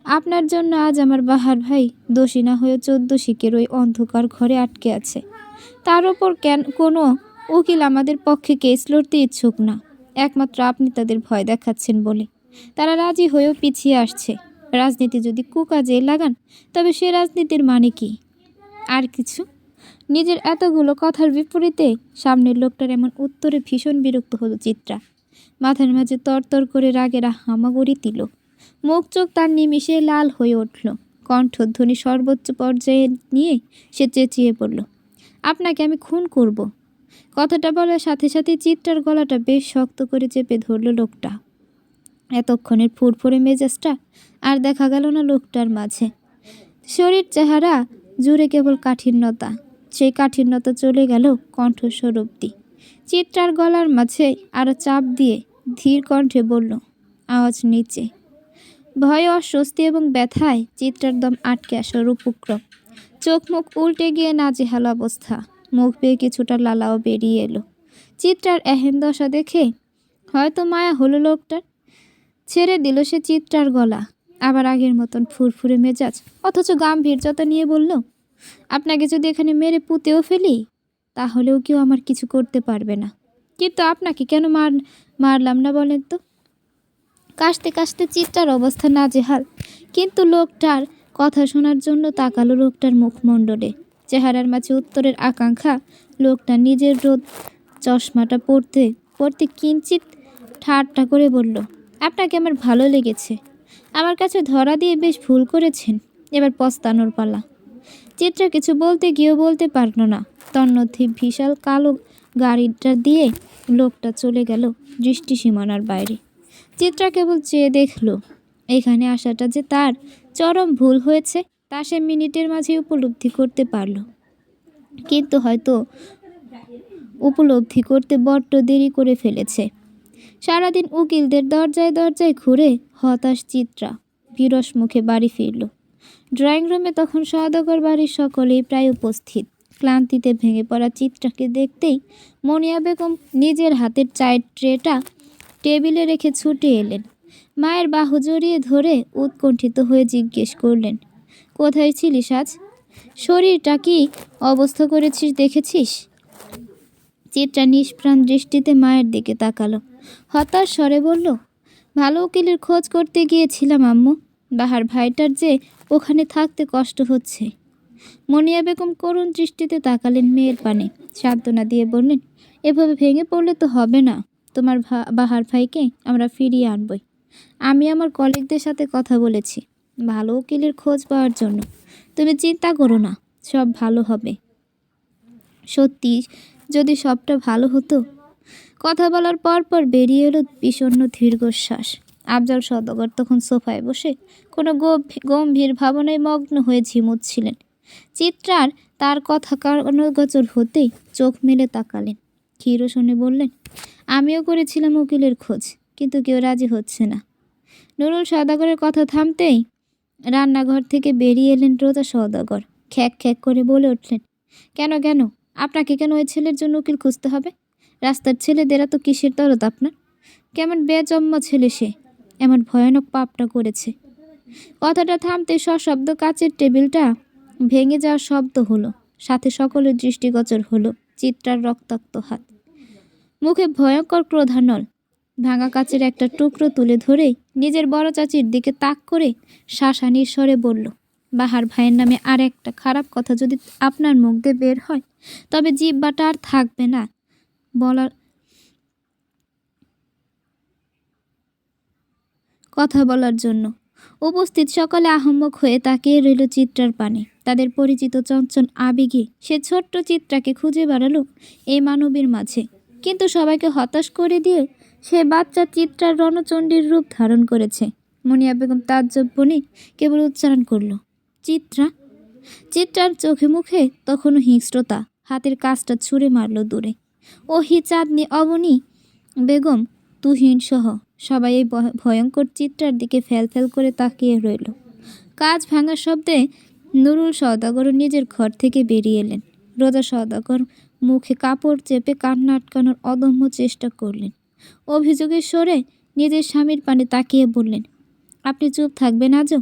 আপনার জন্য আজ আমার বাহার ভাই দোষী না হয়ে 14 শিকের ওই অন্ধকার ঘরে আটকে আছে। তার ওপর কোনো উকিল আমাদের পক্ষে কেস লড়তে ইচ্ছুক না। একমাত্র আপনি তাদের ভয় দেখাচ্ছেন বলে তারা রাজি হয়েও পিছিয়ে আসছে। রাজনীতি যদি কুকাজে লাগান, তবে সে রাজনীতির মানে কি? আর কিছু? নিজের এতগুলো কথার বিপরীতে সামনের লোকটার এমন উত্তরে ভীষণ বিরক্ত হলো চিত্রা। মাথার মাঝে তরতর করে রাগের হামাগুড়ি দিল। মুখ চোখ তার নিমিষে লাল হয়ে উঠল। কণ্ঠধ্বনি সর্বোচ্চ পর্যায়ে নিয়ে সে চেঁচিয়ে পড়ল, আপনাকে আমি খুন করব। কথাটা বলার সাথে সাথে চিত্রার গলাটা বেশ শক্ত করে চেপে ধরল লোকটা। এতক্ষণের ফুরফুরে মেজাজটা আর দেখা গেল না লোকটার মাঝে। শরীর চেহারা জুড়ে কেবল কাঠিন্যতা। সেই কাঠিন্যতা চলে গেল কণ্ঠস্বর অবধি। চিত্রার গলার মাঝে আরও চাপ দিয়ে ধীর কণ্ঠে বলল, আওয়াজ নিচে। ভয়ে, অস্বস্তি এবং ব্যথায় চিত্রার দম আটকে আসার উপক্রম। চোখ মুখ উল্টে গিয়ে নাজেহাল অবস্থা। মুখ বেয়ে কিছুটা লালাও বেরিয়ে এলো। চিত্রার এহেন দশা দেখে হয়তো মায়া হলো লোকটার। ছেড়ে দিল সে চিত্রার গলা। আবার আগের মতন ফুরফুরে মেজাজ অথচ গাম্ভীর্যতা নিয়ে বলল, আপনাকে যদি এখানে মেরে পুঁতেও ফেলি, তাহলেও কেউ আমার কিছু করতে পারবে না। কিন্তু আপনাকে কেন মারলাম না বলেন তো? কাশতে কাশতে চিত্রার অবস্থা নাজেহাল, কিন্তু লোকটার কথা শোনার জন্য তাকালো লোকটার মুখমণ্ডলে। চেহারার মাঝে উত্তরের আকাঙ্ক্ষা। লোকটা নিজের রোদ চশমাটা পরতে পরতে কিঞ্চিত ঠাট্টা করে বলল, আপনাকে আমার ভালো লেগেছে। আমার কাছে ধরা দিয়ে বেশ ভুল করেছেন, এবার পস্তানোর পালা। চিত্রা কিছু বলতে গিয়েও বলতে পারল না। তন্মধ্যে বিশাল কালো গাড়িটা দিয়ে লোকটা চলে গেল দৃষ্টিসীমানার বাইরে। চিত্রা কেবল চেয়ে দেখল। এখানে আসাটা যে তার চরম ভুল হয়েছে তা সে মিনিটের মাঝে উপলব্ধি করতে পারল। কিন্তু হয়তো উপলব্ধি করতে বড্ড দেরি করে ফেলেছে। সারাদিন উকিলদের দরজায় দরজায় ঘুরে হতাশ চিত্রা বিরস মুখে বাড়ি ফিরল। ড্রয়িং রুমে তখন সওদাগর বাড়ির সকলেই প্রায় উপস্থিত। ক্লান্তিতে ভেঙে পড়া চিত্রাকে দেখতেই মনিয়া বেগম নিজের হাতের চায়ের ট্রেটা টেবিলে রেখে ছুটে এলেন। মায়ের বাহু জড়িয়ে ধরে উৎকণ্ঠিত হয়ে জিজ্ঞেস করলেন, কোথায় ছিলিস আজ? শরীরটা কি অবস্থা করেছিস দেখেছিস? চিত্রা নিষ্প্রাণ দৃষ্টিতে মায়ের দিকে তাকালো। হতাশ স্বরে বলল, ভালো উকিলের খোঁজ করতে গিয়েছিলাম আম্মু। বাহার ভাইটার যে ওখানে থাকতে কষ্ট হচ্ছে। মনিয়া বেগম করুণ দৃষ্টিতে তাকালেন মেয়ের পানে। সান্ত্বনা দিয়ে বললেন, এভাবে ভেঙে পড়লে তো হবে না। তোমার বাহার ভাইকে আমরা ফিরিয়ে আনবই। আমি আমার কলিগদের সাথে কথা বলেছি ভালো উকিলের খোঁজ পাওয়ার জন্য। তুমি চিন্তা করো না, সব ভালো হবে। সত্যি যদি সবটা ভালো হতো। কথা বলার পর পর বেরিয়ে এলো বিষণ্ণ দীর্ঘশ্বাস। আফজাল সওদাগর তখন সোফায় বসে কোনো গম্ভীর ভাবনায় মগ্ন হয়ে ঝিমুচ্ছিলেন। চিত্রার তার কথা কানগোচর হতেই চোখ মেলে তাকালেন। ক্ষীরসনে বললেন, আমিও করেছিলাম উকিলের খোঁজ, কিন্তু কেউ রাজি হচ্ছে না। নুরুল সওদাগরের কথা থামতেই রান্নাঘর থেকে বেরিয়ে এলেন রোজা সওদাগর। খ্যাক খ্যাক করে বলে উঠলেন, কেন কেন আপনাকে কেন ওই ছেলের জন্য উকিল খুঁজতে হবে? রাস্তার ছেলেদেরা তো কিসের দরদ আপনার? কেমন বেজম্মা ছেলে সে, এমন ভয়ানক পাপটা করেছে। কথাটা থামতে সশব্দ কাচের টেবিলটা ভেঙে যাওয়ার শব্দ হলো, সাথে সকলের দৃষ্টিগোচর হলো চিত্রার রক্তাক্ত হাত, মুখে ভয়ঙ্কর ক্রোধানল। ভাঙা কাচের একটা টুকরো তুলে ধরেই নিজের বড় চাচির দিকে তাক করে শাসানির স্বরে বলল, বাহার ভাইয়ের নামে আর একটা খারাপ কথা যদি আপনার মুখ দিয়ে বের হয় তবে জিহ্বাটা আর থাকবে না বলার কথা বলার জন্য। উপস্থিত সকলে আহম্মক হয়ে তাকিয়ে রইল চিত্রার পানে। তাদের পরিচিত চঞ্চল আবেগে সে ছোট্ট চিত্রাকে খুঁজে বেড়ালো এই মানবীর মাঝে, কিন্তু সবাইকে হতাশ করে দিয়ে সে বাচ্চা চিত্রার রণচণ্ডীর রূপ ধারণ করেছে। মুনিয়া বেগম তাজ্জব বনে কেবল উচ্চারণ করল, চিত্রা। চিত্রার চোখে মুখে তখনও হিংস্রতা, হাতের কাজটা ছুঁড়ে মারল দূরে। ওহি, চাঁদনি, অবনী বেগম, তুহিন সহ সবাই এই ভয়ঙ্কর চিত্রার দিকে ফ্যাল করে তাকিয়ে রইল। কাজ ভাঙার শব্দে নুরুল সওদাগর নিজের ঘর থেকে বেরিয়ে এলেন। রোজা সওদাগর মুখে কাপড় চেপে কান্না আটকানোর অদম্য চেষ্টা করলেন। অভিযোগের স্বরে নিজের স্বামীর পানে তাকিয়ে বললেন, আপনি চুপ থাকবেন আজও?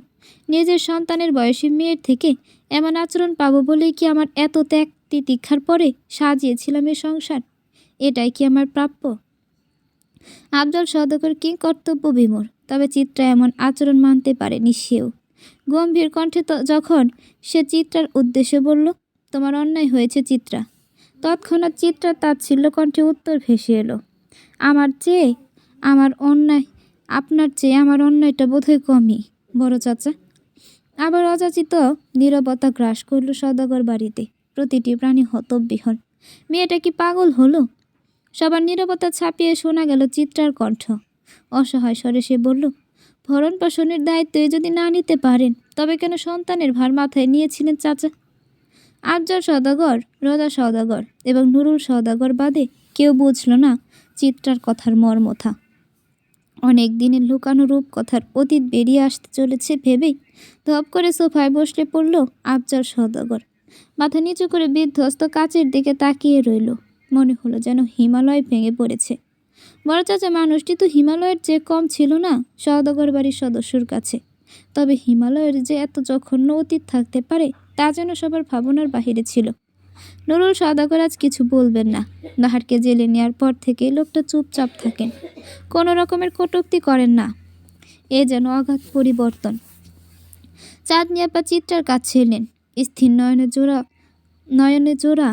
নিজের সন্তানের বয়সী মেয়ের থেকে এমন আচরণ পাবো বলেই কি আমার এত ত্যাগ তিতিক্ষার পরে সাজিয়েছিলাম এ সংসার? এটাই কি আমার প্রাপ্য? আফজল সওদাগর কি কর্তব্য বিমূঢ়, তবে চিত্রা এমন আচরণ মানতে পারেনি সেও। গম্ভীর কণ্ঠে যখন সে চিত্রার উদ্দেশ্যে বলল, তোমার অন্যায় হয়েছে চিত্রা। তৎক্ষণাৎ চিত্রার তাচ্ছিল্য কণ্ঠে উত্তর ভেসে এলো, আপনার চেয়ে আমার অন্যায়টা বোধহয় কমই বড় চাচা। আবার অযাচিত নীরবতা গ্রাস করল সওদাগর বাড়িতে। প্রতিটি প্রাণী হতবিহ্বল। মেয়েটা কি পাগল হলো? সবার নীরবতা ছাপিয়ে শোনা গেল চিত্রার কণ্ঠ। অসহায় স্বরে সে বলল, ভরণ পোষণের দায়িত্ব যদি না নিতে পারেন তবে কেন সন্তানের ভার মাথায় নিয়েছিলেন চাচা? আফজল সওদাগর, রোজা সওদাগর এবং নুরুল সওদাগর বাদে কেউ বুঝল না চিত্রার কথার মর্মথা। অনেক দিনের লুকানো রূপকথার অতীত বেরিয়ে আসতে চলেছে ভেবেই ধপ করে সোফায় বসলে পড়ল আফজল সওদাগর। মাথা নিচু করে বিধ্বস্ত কাচের দিকে তাকিয়ে রইল। মনে হলো যেন হিমালয় ভেঙে পড়েছে। বড় চাচা মানুষটি তো হিমালয়ের চেয়ে কম ছিল না সওদাগর বাড়ির সদস্যর কাছে। তবে হিমালয়ের যে এত জঘন্য অতীত থাকতে পারে তা যেন সবার ভাবনার বাহিরে ছিল। নুরুল সওদাগর আজ কিছু বলবেন না। বাহারকে জেলে নেওয়ার পর থেকে লোকটা চুপচাপ থাকেন, কোনো রকমের কটূক্তি করেন না। এ যেন অগাধ পরিবর্তন। চাঁদনি আপা চিত্রার কাছে এলেন। স্থির নয়নে জোড়া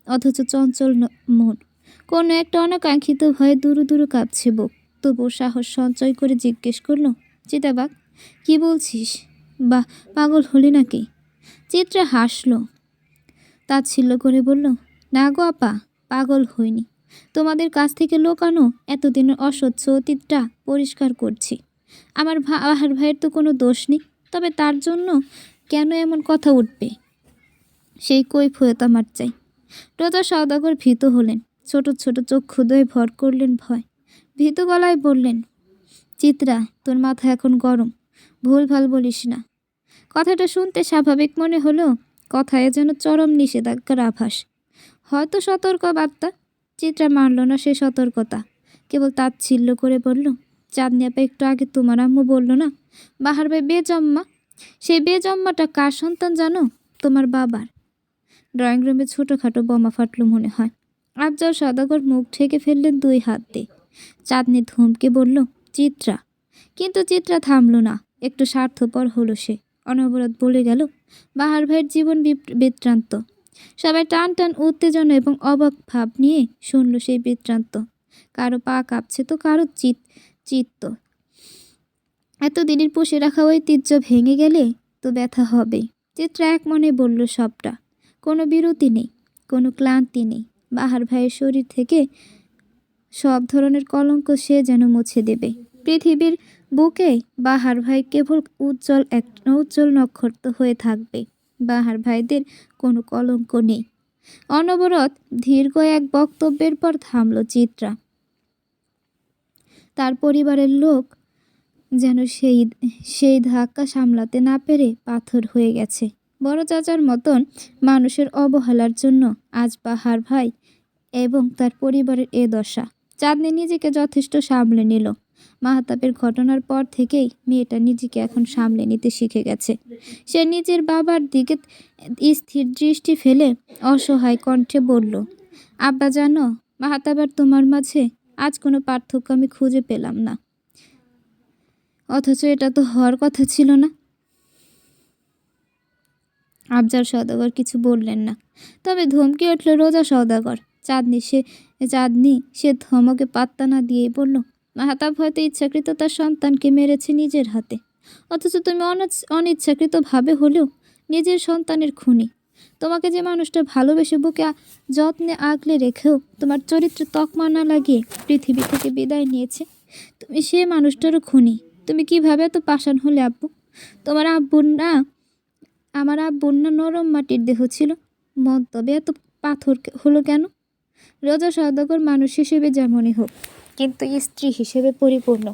অথচ চঞ্চল মন। কোনো একটা অনাকাঙ্ক্ষিত ভয়ে দুরু দুরু কাঁপছে বুক। তবুও সাহস সঞ্চয় করে জিজ্ঞেস করল, চিতাবাগ, কি বলছিস? বা পাগল হলি নাকি? চিত্রা হাসল, তাচ্ছিল্য করে বলল, না গো আপা, পাগল হইনি। তোমাদের কাছ থেকে লোকানো এতদিনের অস্বচ্ছ অতীতটা পরিষ্কার করছি। আমার বাহার ভাইয়ের তো কোনো দোষ নেই, তবে তার জন্য কেন এমন কথা উঠবে সেই কৈফিয়ত আমার চাই। রোজা সওদাগর ভীত হলেন। ছোট ছোট চক্ষুদ্বয় ভর করলেন ভয়। ভীত গলায় বললেন, চিত্রা, তোর মাথা এখন গরম, ভুলভাল বলিস না। কথাটা শুনতে স্বাভাবিক মনে হলেও কথায় যেন চরম নিষেধাজ্ঞার আভাস। হয়তো সতর্ক বার্তা। চিত্রা মানল না সে সতর্কতা, কেবল তাচ্ছিল্য করে বলল, চাঁদনি আপা একটু আগে তোমার আম্মু বলল না বাহার ভাই বেজম্মা? সেই বেজম্মাটা কার সন্তান জানো? তোমার বাবার। ড্রয়িং রুমে ছোটোখাটো বোমা ফাটল মনে হয়। আফজল সওদাগর মুখ ঢেকে ফেললেন দুই হাত দিয়ে। চাঁদনি ধমকে বলল, চিত্রা। কিন্তু চিত্রা থামল না। একটু স্বার্থপর হলো সে। অনবরত বলে গেল, বাহার ভাইয়ের জীবন বৃত্তান্ত। সবাই টান টান উত্তেজনা এবং অবাক ভাব নিয়ে শুনল সেই বৃত্তান্ত। কারো পা কাঁপছে তো কারো চিত্ত। এতদিনের পুষে রাখা ঐতিহ্য ভেঙে গেলে তো ব্যথা হবে। চিত্রা এক মনে বলল সবটা। কোনো বিরতি নেই, কোনো ক্লান্তি নেই। বাহার ভাইয়ের শরীর থেকে সব ধরনের কলঙ্ক সে যেন মুছে দেবে। পৃথিবীর বুকে বাহার ভাই কেবল উজ্জ্বল নক্ষত্র হয়ে থাকবে। বাহার ভাইদের কোনো কলঙ্ক নেই। অনবরত দীর্ঘ এক বক্তব্যের পর থামল চিত্রা। তার পরিবারের লোক যেন সেই ধাক্কা সামলাতে না পেরে পাথর হয়ে গেছে। বড় চাচার মতন মানুষের অবহেলার জন্য আজ বাহার ভাই এবং তার পরিবারের এ দশা। চাঁদনি নিজেকে যথেষ্ট সামলে নিল। মাহতাবের ঘটনার পর থেকেই মেয়েটা নিজেকে এখন সামলে নিতে শিখে গেছে। সে নিজের বাবার দিকে স্থির দৃষ্টি ফেলে অসহায় কণ্ঠে বলল, আব্বা জানো, মাহতাব আর তোমার মাঝে আজ কোনো পার্থক্য আমি খুঁজে পেলাম না। অথচ এটা তো হওয়ার কথা ছিল না। আফজাল সওদাগর কিছু বললেন না, তবে ধমকে উঠল রোজা সওদাগর। চাঁদনি সে ধমকে পাত্তা না দিয়েই বলল, মাহতাব হয়তো ইচ্ছাকৃত তার সন্তানকে মেরেছে নিজের হাতে, অথচ তুমি অনিচ্ছাকৃতভাবে হলেও নিজের সন্তানের খুনি। তোমাকে যে মানুষটা ভালোবেসে বুকে যত্নে আগলে রেখেও তোমার চরিত্রে তকমা না লাগিয়ে পৃথিবী থেকে বিদায় নিয়েছে, তুমি সে মানুষটারও খুনি। তুমি কিভাবে এত পাষাণ হলে আব্বু? তোমার আমার আব্বুর না নরম মাটির দেহ ছিল, মন তবে এত পাথর হলো কেন? রোজা সওদাগর মানুষ হিসেবে যেমনই হোক, কিন্তু স্ত্রী হিসেবে পরিপূর্ণ।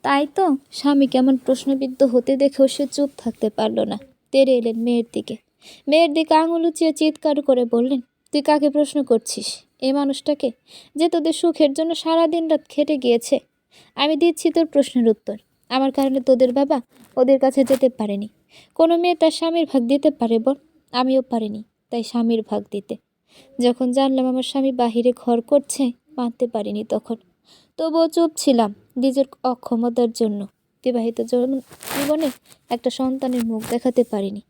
তাই তো স্বামী কেমন প্রশ্নবিদ্ধ হতে দেখেও সে চুপ থাকতে পারল না। তেড়ে এলেন মেয়ের দিকে আঙুল উঁচিয়ে চিৎকার করে বললেন, তুই কাকে প্রশ্ন করছিস? এই মানুষটাকে, যে তোদের সুখের জন্য সারাদিন রাত খেটে গিয়েছে। আমি দিচ্ছি তোর প্রশ্নের উত্তর। আমার কারণে তোদের বাবা ওদের কাছে যেতে পারেনি। কোনো মেয়ে তার স্বামীর ভাগ দিতে পারে বল? আমিও পারিনি, তাই স্বামীর ভাগ দিতে। যখন জানলাম আমার স্বামী বাহিরে ঘর করছে, মানতে পারিনি তখন। তবুও চুপ ছিলাম নিজের অক্ষমতার জন্য। বিবাহিত জীবনে একটা সন্তানের মুখ দেখাতে পারিনি।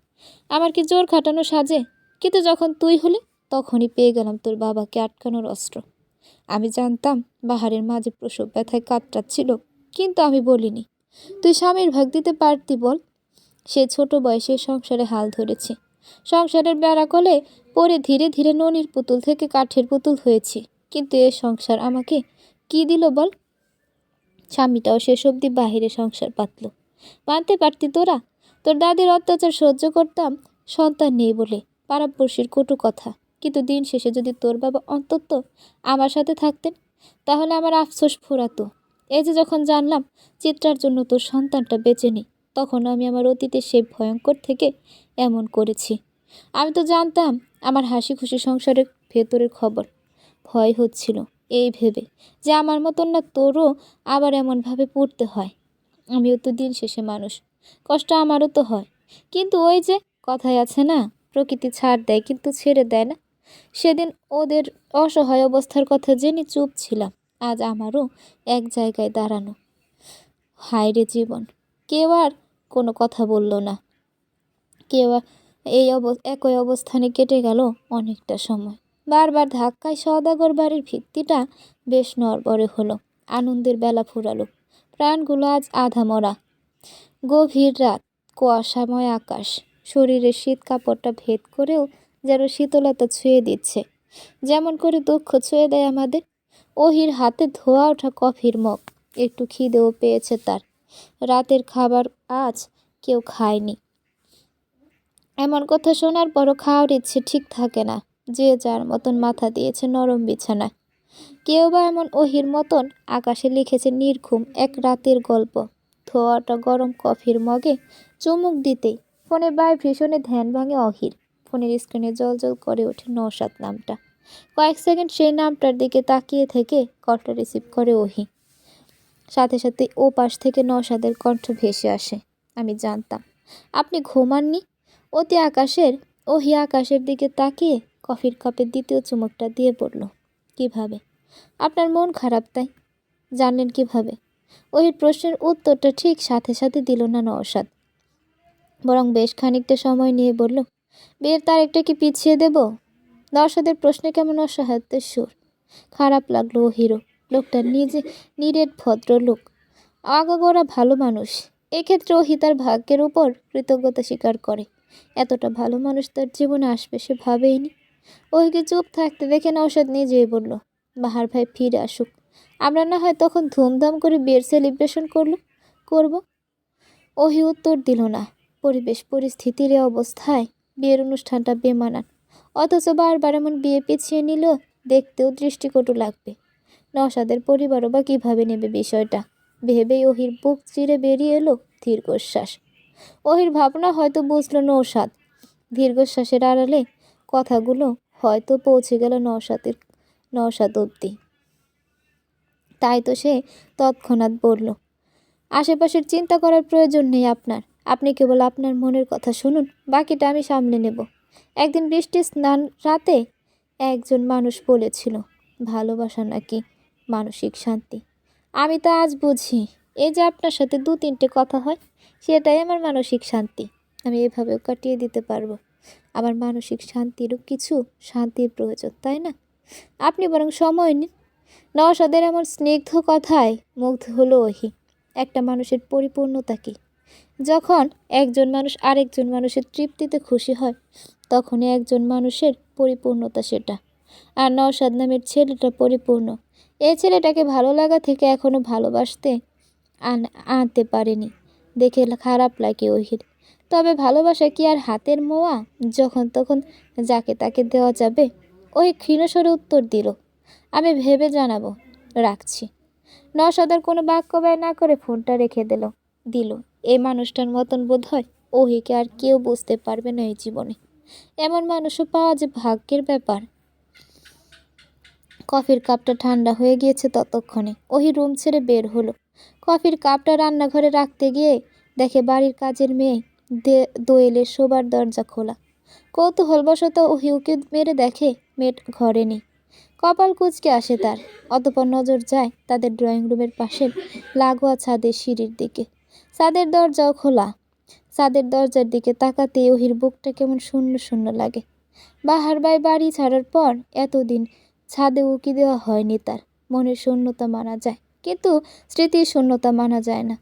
আমার কি জোর খাটানো সাজে? কিন্তু যখন তুই হলে, তখনই পেয়ে গেলাম তোর বাবাকে আটকানোর অস্ত্র। আমি জানতাম বাহারের মাঝে প্রসব ব্যথায় কাতরাচ্ছিল, কিন্তু আমি বলিনি। তুই স্বামীর ভাগ দিতে পারতি বল? সে ছোট বয়সে সংসারে হাল ধরেছে, সংসারের বেড়াকলে পরে ধীরে ধীরে ননির পুতুল থেকে কাঠের পুতুল হয়েছি। কিন্তু এ সংসার আমাকে কি দিল বল? স্বামীটাও শেষ অবধি বাহিরে সংসার পাতল। মানতে পারতি তোরা? তোর দাদির অত্যাচার সহ্য করতাম সন্তান নেই বলে, পাড়াপড়শির কটু কথা। কিন্তু দিন শেষে যদি তোর বাবা অন্তত আমার সাথে থাকতেন, তাহলে আমার আফসোস ফুরাতো। এই যে যখন জানলাম চিত্রার জন্য তোর সন্তানটা বেঁচে নেই, তখন আমি আমার অতীতের সেই ভয়ঙ্কর থেকে এমন করেছি। আমি তো জানতাম আমার হাসি খুশি সংসারের ভেতরের খবর। ভয় হচ্ছিল এই ভেবে যে আমার মতন না তোরও আবার এমনভাবে পড়তে হয়। আমিও তো দিন শেষে মানুষ, কষ্ট আমারও তো হয়। কিন্তু ওই যে কথায় আছে না, প্রকৃতি ছাড় দেয় কিন্তু ছেড়ে দেয় না। সেদিন ওদের অসহায় অবস্থার কথা জেনে চুপ ছিলাম। আজ আমারও এক জায়গায় দাঁড়ানো। হায় রে জীবন! কেউ আর কোনো কথা বলল না। কেউ একই অবস্থানে কেটে গেল অনেকটা সময়। বারবার ধাক্কায় সওদাগর বাড়ির ভিত্তিটা বেশ নড়বড়ে হলো। আনন্দের বেলা ফুরালো। প্রাণগুলো আজ আধা মরা। গভীর রাত, কুয়াশাময় আকাশ, শরীরের শীত কাপড়টা ভেদ করেও যেন শীতলতা ছুঁয়ে দিচ্ছে, যেমন করে দুঃখ ছুঁয়ে দেয় আমাদের। ওহির হাতে ধোয়া ওঠা কফির মগ। একটু খিদেও পেয়েছে তার। রাতের খাবার আজ কেউ খায়নি। এমন কথা শোনার পরও খাওয়ার ইচ্ছে ঠিক থাকে না। যে যার মতন মাথা দিয়েছে নরম বিছানায়। কেউ বা এমন ওহির মতন আকাশে লিখেছে নির্ঘুম এক রাতের গল্প। ধোয়াটা গরম কফির মগে চুমুক দিতেই ফোনে ভাইব্রেশনে ধ্যান ভাঙে অহির। ফোনের স্ক্রিনে জল করে ওঠে নওশাদ নামটা। কয়েক সেকেন্ড সেই নামটার দিকে তাকিয়ে থেকে কলটা রিসিভ করে ওহি। সাথে সাথে ও পাশ থেকে নওশাদের কণ্ঠ ভেসে আসে, আমি জানতাম আপনি ঘুমাননি। ওহি আকাশের দিকে তাকিয়ে কফির কাপের দ্বিতীয় চুমুকটা দিয়ে পড়ল, কিভাবে? আপনার মন খারাপ তাই? জানলেন কিভাবে? ওহির প্রশ্নের উত্তরটা ঠিক সাথে সাথে দিল না নওশাদ, বরং বেশ খানিকটা সময় নিয়ে বলল, বিয়ের তারিখটা কি পিছিয়ে দেব? নওশাদের প্রশ্নে কেমন অসহায়ত্বের সুর। খারাপ লাগলো ওহিরও। লোকটা নিরেট ভদ্র লোক, আগাগোড়া ভালো মানুষ। এক্ষেত্রে ওহি তার ভাগ্যের উপর কৃতজ্ঞতা স্বীকার করে। এতটা ভালো মানুষ তার জীবনে আসবে সে ভাবেইনি। ওহিকে চুপ থাকতে দেখে নওশাদ নিজেই বলল, বাহার ভাই ফিরে আসুক, আমরা না হয় তখন ধুমধাম করে বিয়ের সেলিব্রেশন করব। ওহি উত্তর দিল না। পরিবেশ পরিস্থিতির এ অবস্থায় বিয়ের অনুষ্ঠানটা বেমানান। অথচ বারবার এমন বিয়ে পিছিয়ে নিল দেখতেও দৃষ্টিকটু লাগবে। নওশাদের পরিবারও বা কীভাবে নেবে বিষয়টা ভেবেই ওহির বুক চিরে বেরিয়ে এলো দীর্ঘশ্বাস। ওহির ভাবনা হয়তো বুঝল নওশাদ। দীর্ঘশ্বাসের আড়ালে কথাগুলো হয়তো পৌঁছে গেল নওশাদ অবধি। তাই তো সে তৎক্ষণাৎ বলল, আশেপাশের চিন্তা করার প্রয়োজন নেই আপনার। আপনি কেবল আপনার মনের কথা শুনুন, বাকিটা আমি সামলে নেব। একদিন বৃষ্টির স্নান রাতে একজন মানুষ বলেছিল, ভালোবাসা নাকি মানসিক শান্তি। আমি তো আজ বুঝি, এই যে আপনার সাথে 2-3টে কথা হয়, সেটাই আমার মানসিক শান্তি। আমি এভাবেও কাটিয়ে দিতে পারবো। আমার মানসিক শান্তিরও কিছু শান্তির প্রয়োজন, তাই না? আপনি বরং সময় নিন। নওশাদের এমন স্নিগ্ধ কথায় মুগ্ধ হলো ওহি। একটা মানুষের পরিপূর্ণতা কী? যখন একজন মানুষ আরেকজন মানুষের তৃপ্তিতে খুশি হয়, তখনই একজন মানুষের পরিপূর্ণতা সেটা। আর নওশাদ নামের ছেলেটা পরিপূর্ণ। এই ছেলেটাকে ভালো লাগা থেকে এখনও ভালোবাসতে আনতে পারেনি দেখে খারাপ লাগে ওহির। তবে ভালোবাসা কি আর হাতের মোয়া, যখন তখন যাকে তাকে দেওয়া যাবে? ওই ক্ষীণস্বরে উত্তর দিল, আমি ভেবে জানাবো, রাখছি। নওশাদ কোনো বাক্য ব্যয় না করে ফোনটা রেখে দিল। এই মানুষটার মতন বোধ হয় ওহিকে আর কেউ বুঝতে পারবে না এই জীবনে। এমন মানুষও পাওয়া যে ভাগ্যের ব্যাপার। কফির কাপটা ঠান্ডা হয়ে গিয়েছে ততক্ষণে। ওহি রুম ছেড়ে বের হলো। কফির কাপটা রান্নাঘরে রাখতে গিয়ে দেখে বাড়ির কাজের মেয়ে দোয়েলের শোবার দরজা খোলা। কৌতূহলবশত ওহি উকি মেরে দেখে মেয়েটা ঘরে নেই। কপাল কুঁচকে আসে তার। অতঃপর নজর যায় তাদের ড্রয়িং রুমের পাশের লাগোয়া ছাদের সিঁড়ির দিকে। ছাদের দরজাও খোলা। ছাদের দরজার দিকে তাকাতেই ওহির বুকটা কেমন শূন্য শূন্য লাগে। বাহার ভাই বাড়ি ছাড়ার পর এতদিন ছাদে উকি দেওয়া হয়নি তার। মনের শূন্যতা মানা যায়, কিন্তু স্মৃতির শূন্যতা মানা যায় না।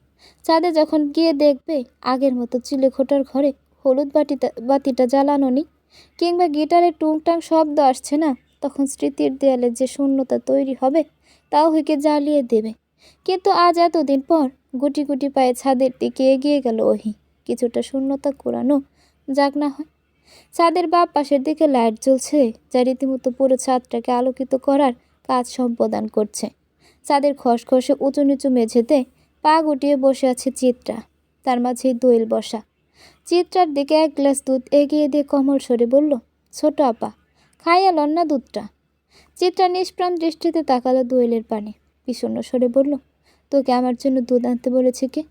ছাদে যখন গিয়ে দেখবে আগের মতো চিলেকোঠার ঘরে হলুদ বাতিটা জ্বালানো নেই, কিংবা গিটারের টুংটাং শব্দ আসছে না, তখন স্মৃতির দেয়ালে যে শূন্যতা তৈরি হবে তাও হইকে জ্বালিয়ে দেবে। কিন্তু আজ এতদিন পর গুটি গুটি পায়ে ছাদের দিকে এগিয়ে গেল ওহি। কিছুটা শূন্যতা কোরানো যাক না হয়। ছাদের বাম পাশের দিকে লাইট জ্বলছে, যা রীতিমতো পুরো ছাদটাকে আলোকিত করার কাজ সম্পাদন করছে। ছাদের খসখসে উঁচু নিচু মেঝেতে পা গুটিয়ে বসে আছে চিত্রা, তার মাঝেই দোয়েল বসা। চিত্রার দিকে এক গ্লাস দুধ এগিয়ে দিয়ে কমল স্বরে বলল, ছোট আপা, খাইয়া লন না দুধটা। চিত্রা নিষ্প্রাণ দৃষ্টিতে তাকালো দোয়েলের পানে, বিষণ্ণ স্বরে বলল, তোকে আমার জন্য দুধ আনতে বলেছে কে?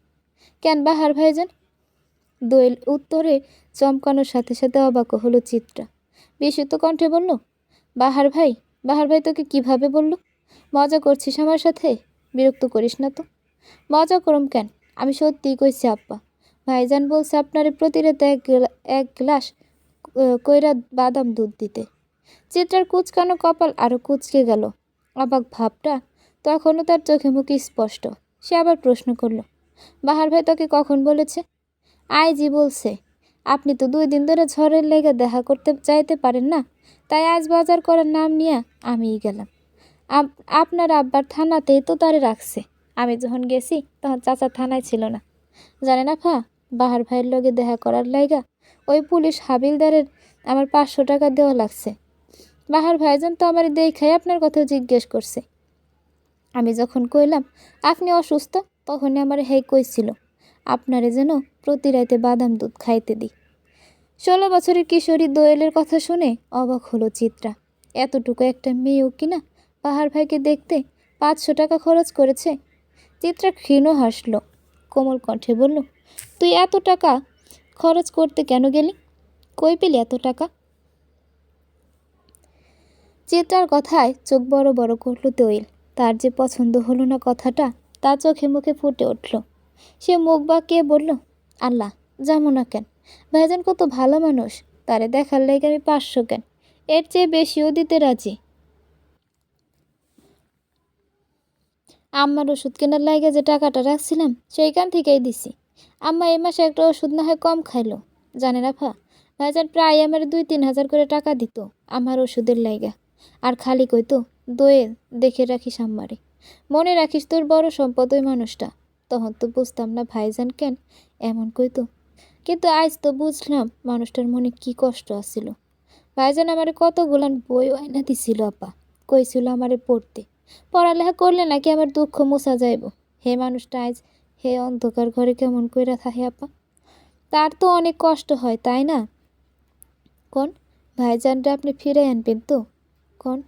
কেন বাহার ভাইজান? দোয়েল উত্তরে চমকানোর সাথে সাথে অবাক হলো চিত্রা। বিস্মিত কণ্ঠে বলল, বাহার ভাই? বাহার ভাই তোকে কিভাবে বলল? মজা করছিস আমার সাথে? বিরক্ত করিস না তো। মজা করম কেন? আমি সত্যিই কইছি আপ্পা। ভাইজান বলছে আপনারে প্রতি রাতে এক গ্লাস কইরা বাদাম দুধ দিতে। চিত্রার কুচকানো কপাল আরও কুচকে গেল। অবাক ভাবটা তখনও তার চোখে মুখে স্পষ্ট। সে আবার প্রশ্ন করল, বাহার ভাই তোকে কখন বলেছে? আইজি বলছে। আপনি তো 2 দিন ধরে ঝড়ের লেগে দেখা করতে চাইতে পারেন না, তাই আজ বাজার করার নাম নিয়ে আমিই গেলাম। আপনার আব্বার থানাতেই তো তারে রাখছে। আমি যখন গেছি তখন চাচা থানায় ছিল না। জানেন আফা, বাহার ভাইয়ের লগে দেখা করার লাইগা ওই পুলিশ হাবিলদারের আমার 500 টাকা দেওয়া লাগছে। বাহার ভাইজান তো আমার দেখাই আপনার কথা জিজ্ঞেস করছে। আমি যখন কইলাম আপনি অসুস্থ, তখনই আমার হেই কইছিল আপনারে যেন প্রতি রাতে বাদাম দুধ খাইতে দিই। 16 বছরের কিশোরী দোয়েলের কথা শুনে অবাক হলো চিত্রা। এতটুকু একটা মেয়েও কিনা বাহার ভাইকে দেখতে 500 টাকা খরচ করেছে। চিত্রা ক্ষীণ হাসল, কোমল কণ্ঠে বলল, তুই এত টাকা খরচ করতে কেন গেলি? কই পেলি এত টাকা? চিত্রার কথায় চোখ বড় বড় করল দোয়েল। তার যে পছন্দ হলো না কথাটা, তা চোখে মুখে ফুটে উঠল। সে মুখ বাঁকিয়ে বলল, আল্লাহ, যাবো না কেন? ভাইজান কত ভালো মানুষ, তারে দেখার লেগে আমি 500 কেন, এর চেয়ে বেশিও দিতে রাজি। আম্মার ওষুধ কেনার লাগে যে টাকাটা রাখছিলাম সেইখান থেকেই দিছি। আম্মা এই মাসে একটা ওষুধ না হয় কম খাইলো। জানেন আফা, ভাইজান প্রায় আমার 2-3 হাজার করে টাকা দিত আমার ওষুধের লাইগা। আর খালি কইতো, দোয়েল, দেখে রাখিস আম্মারে, মনে রাখিস তোর বড় সম্পদ ওই মানুষটা। তখন তো বুঝতাম না ভাইজান কেন এমন কইতো, কিন্তু আজ তো বুঝলাম মানুষটার মনে কি কষ্ট আসছিল। ভাইজান আমারে কতগুলান বই আয়না দিছিল আপা, কইছিল আমারে পড়তে। পড়ালেখা করলে নাকি আমার দুঃখ মোছা যাইব। হে মানুষটা আজ হে অন্ধকার ঘরে কেমন কইরা থাকে আপা? তার তো অনেক কষ্ট হয়, তাই না? কোন ভাইজানটা আপনি ফিরে আনবেন তো? কোন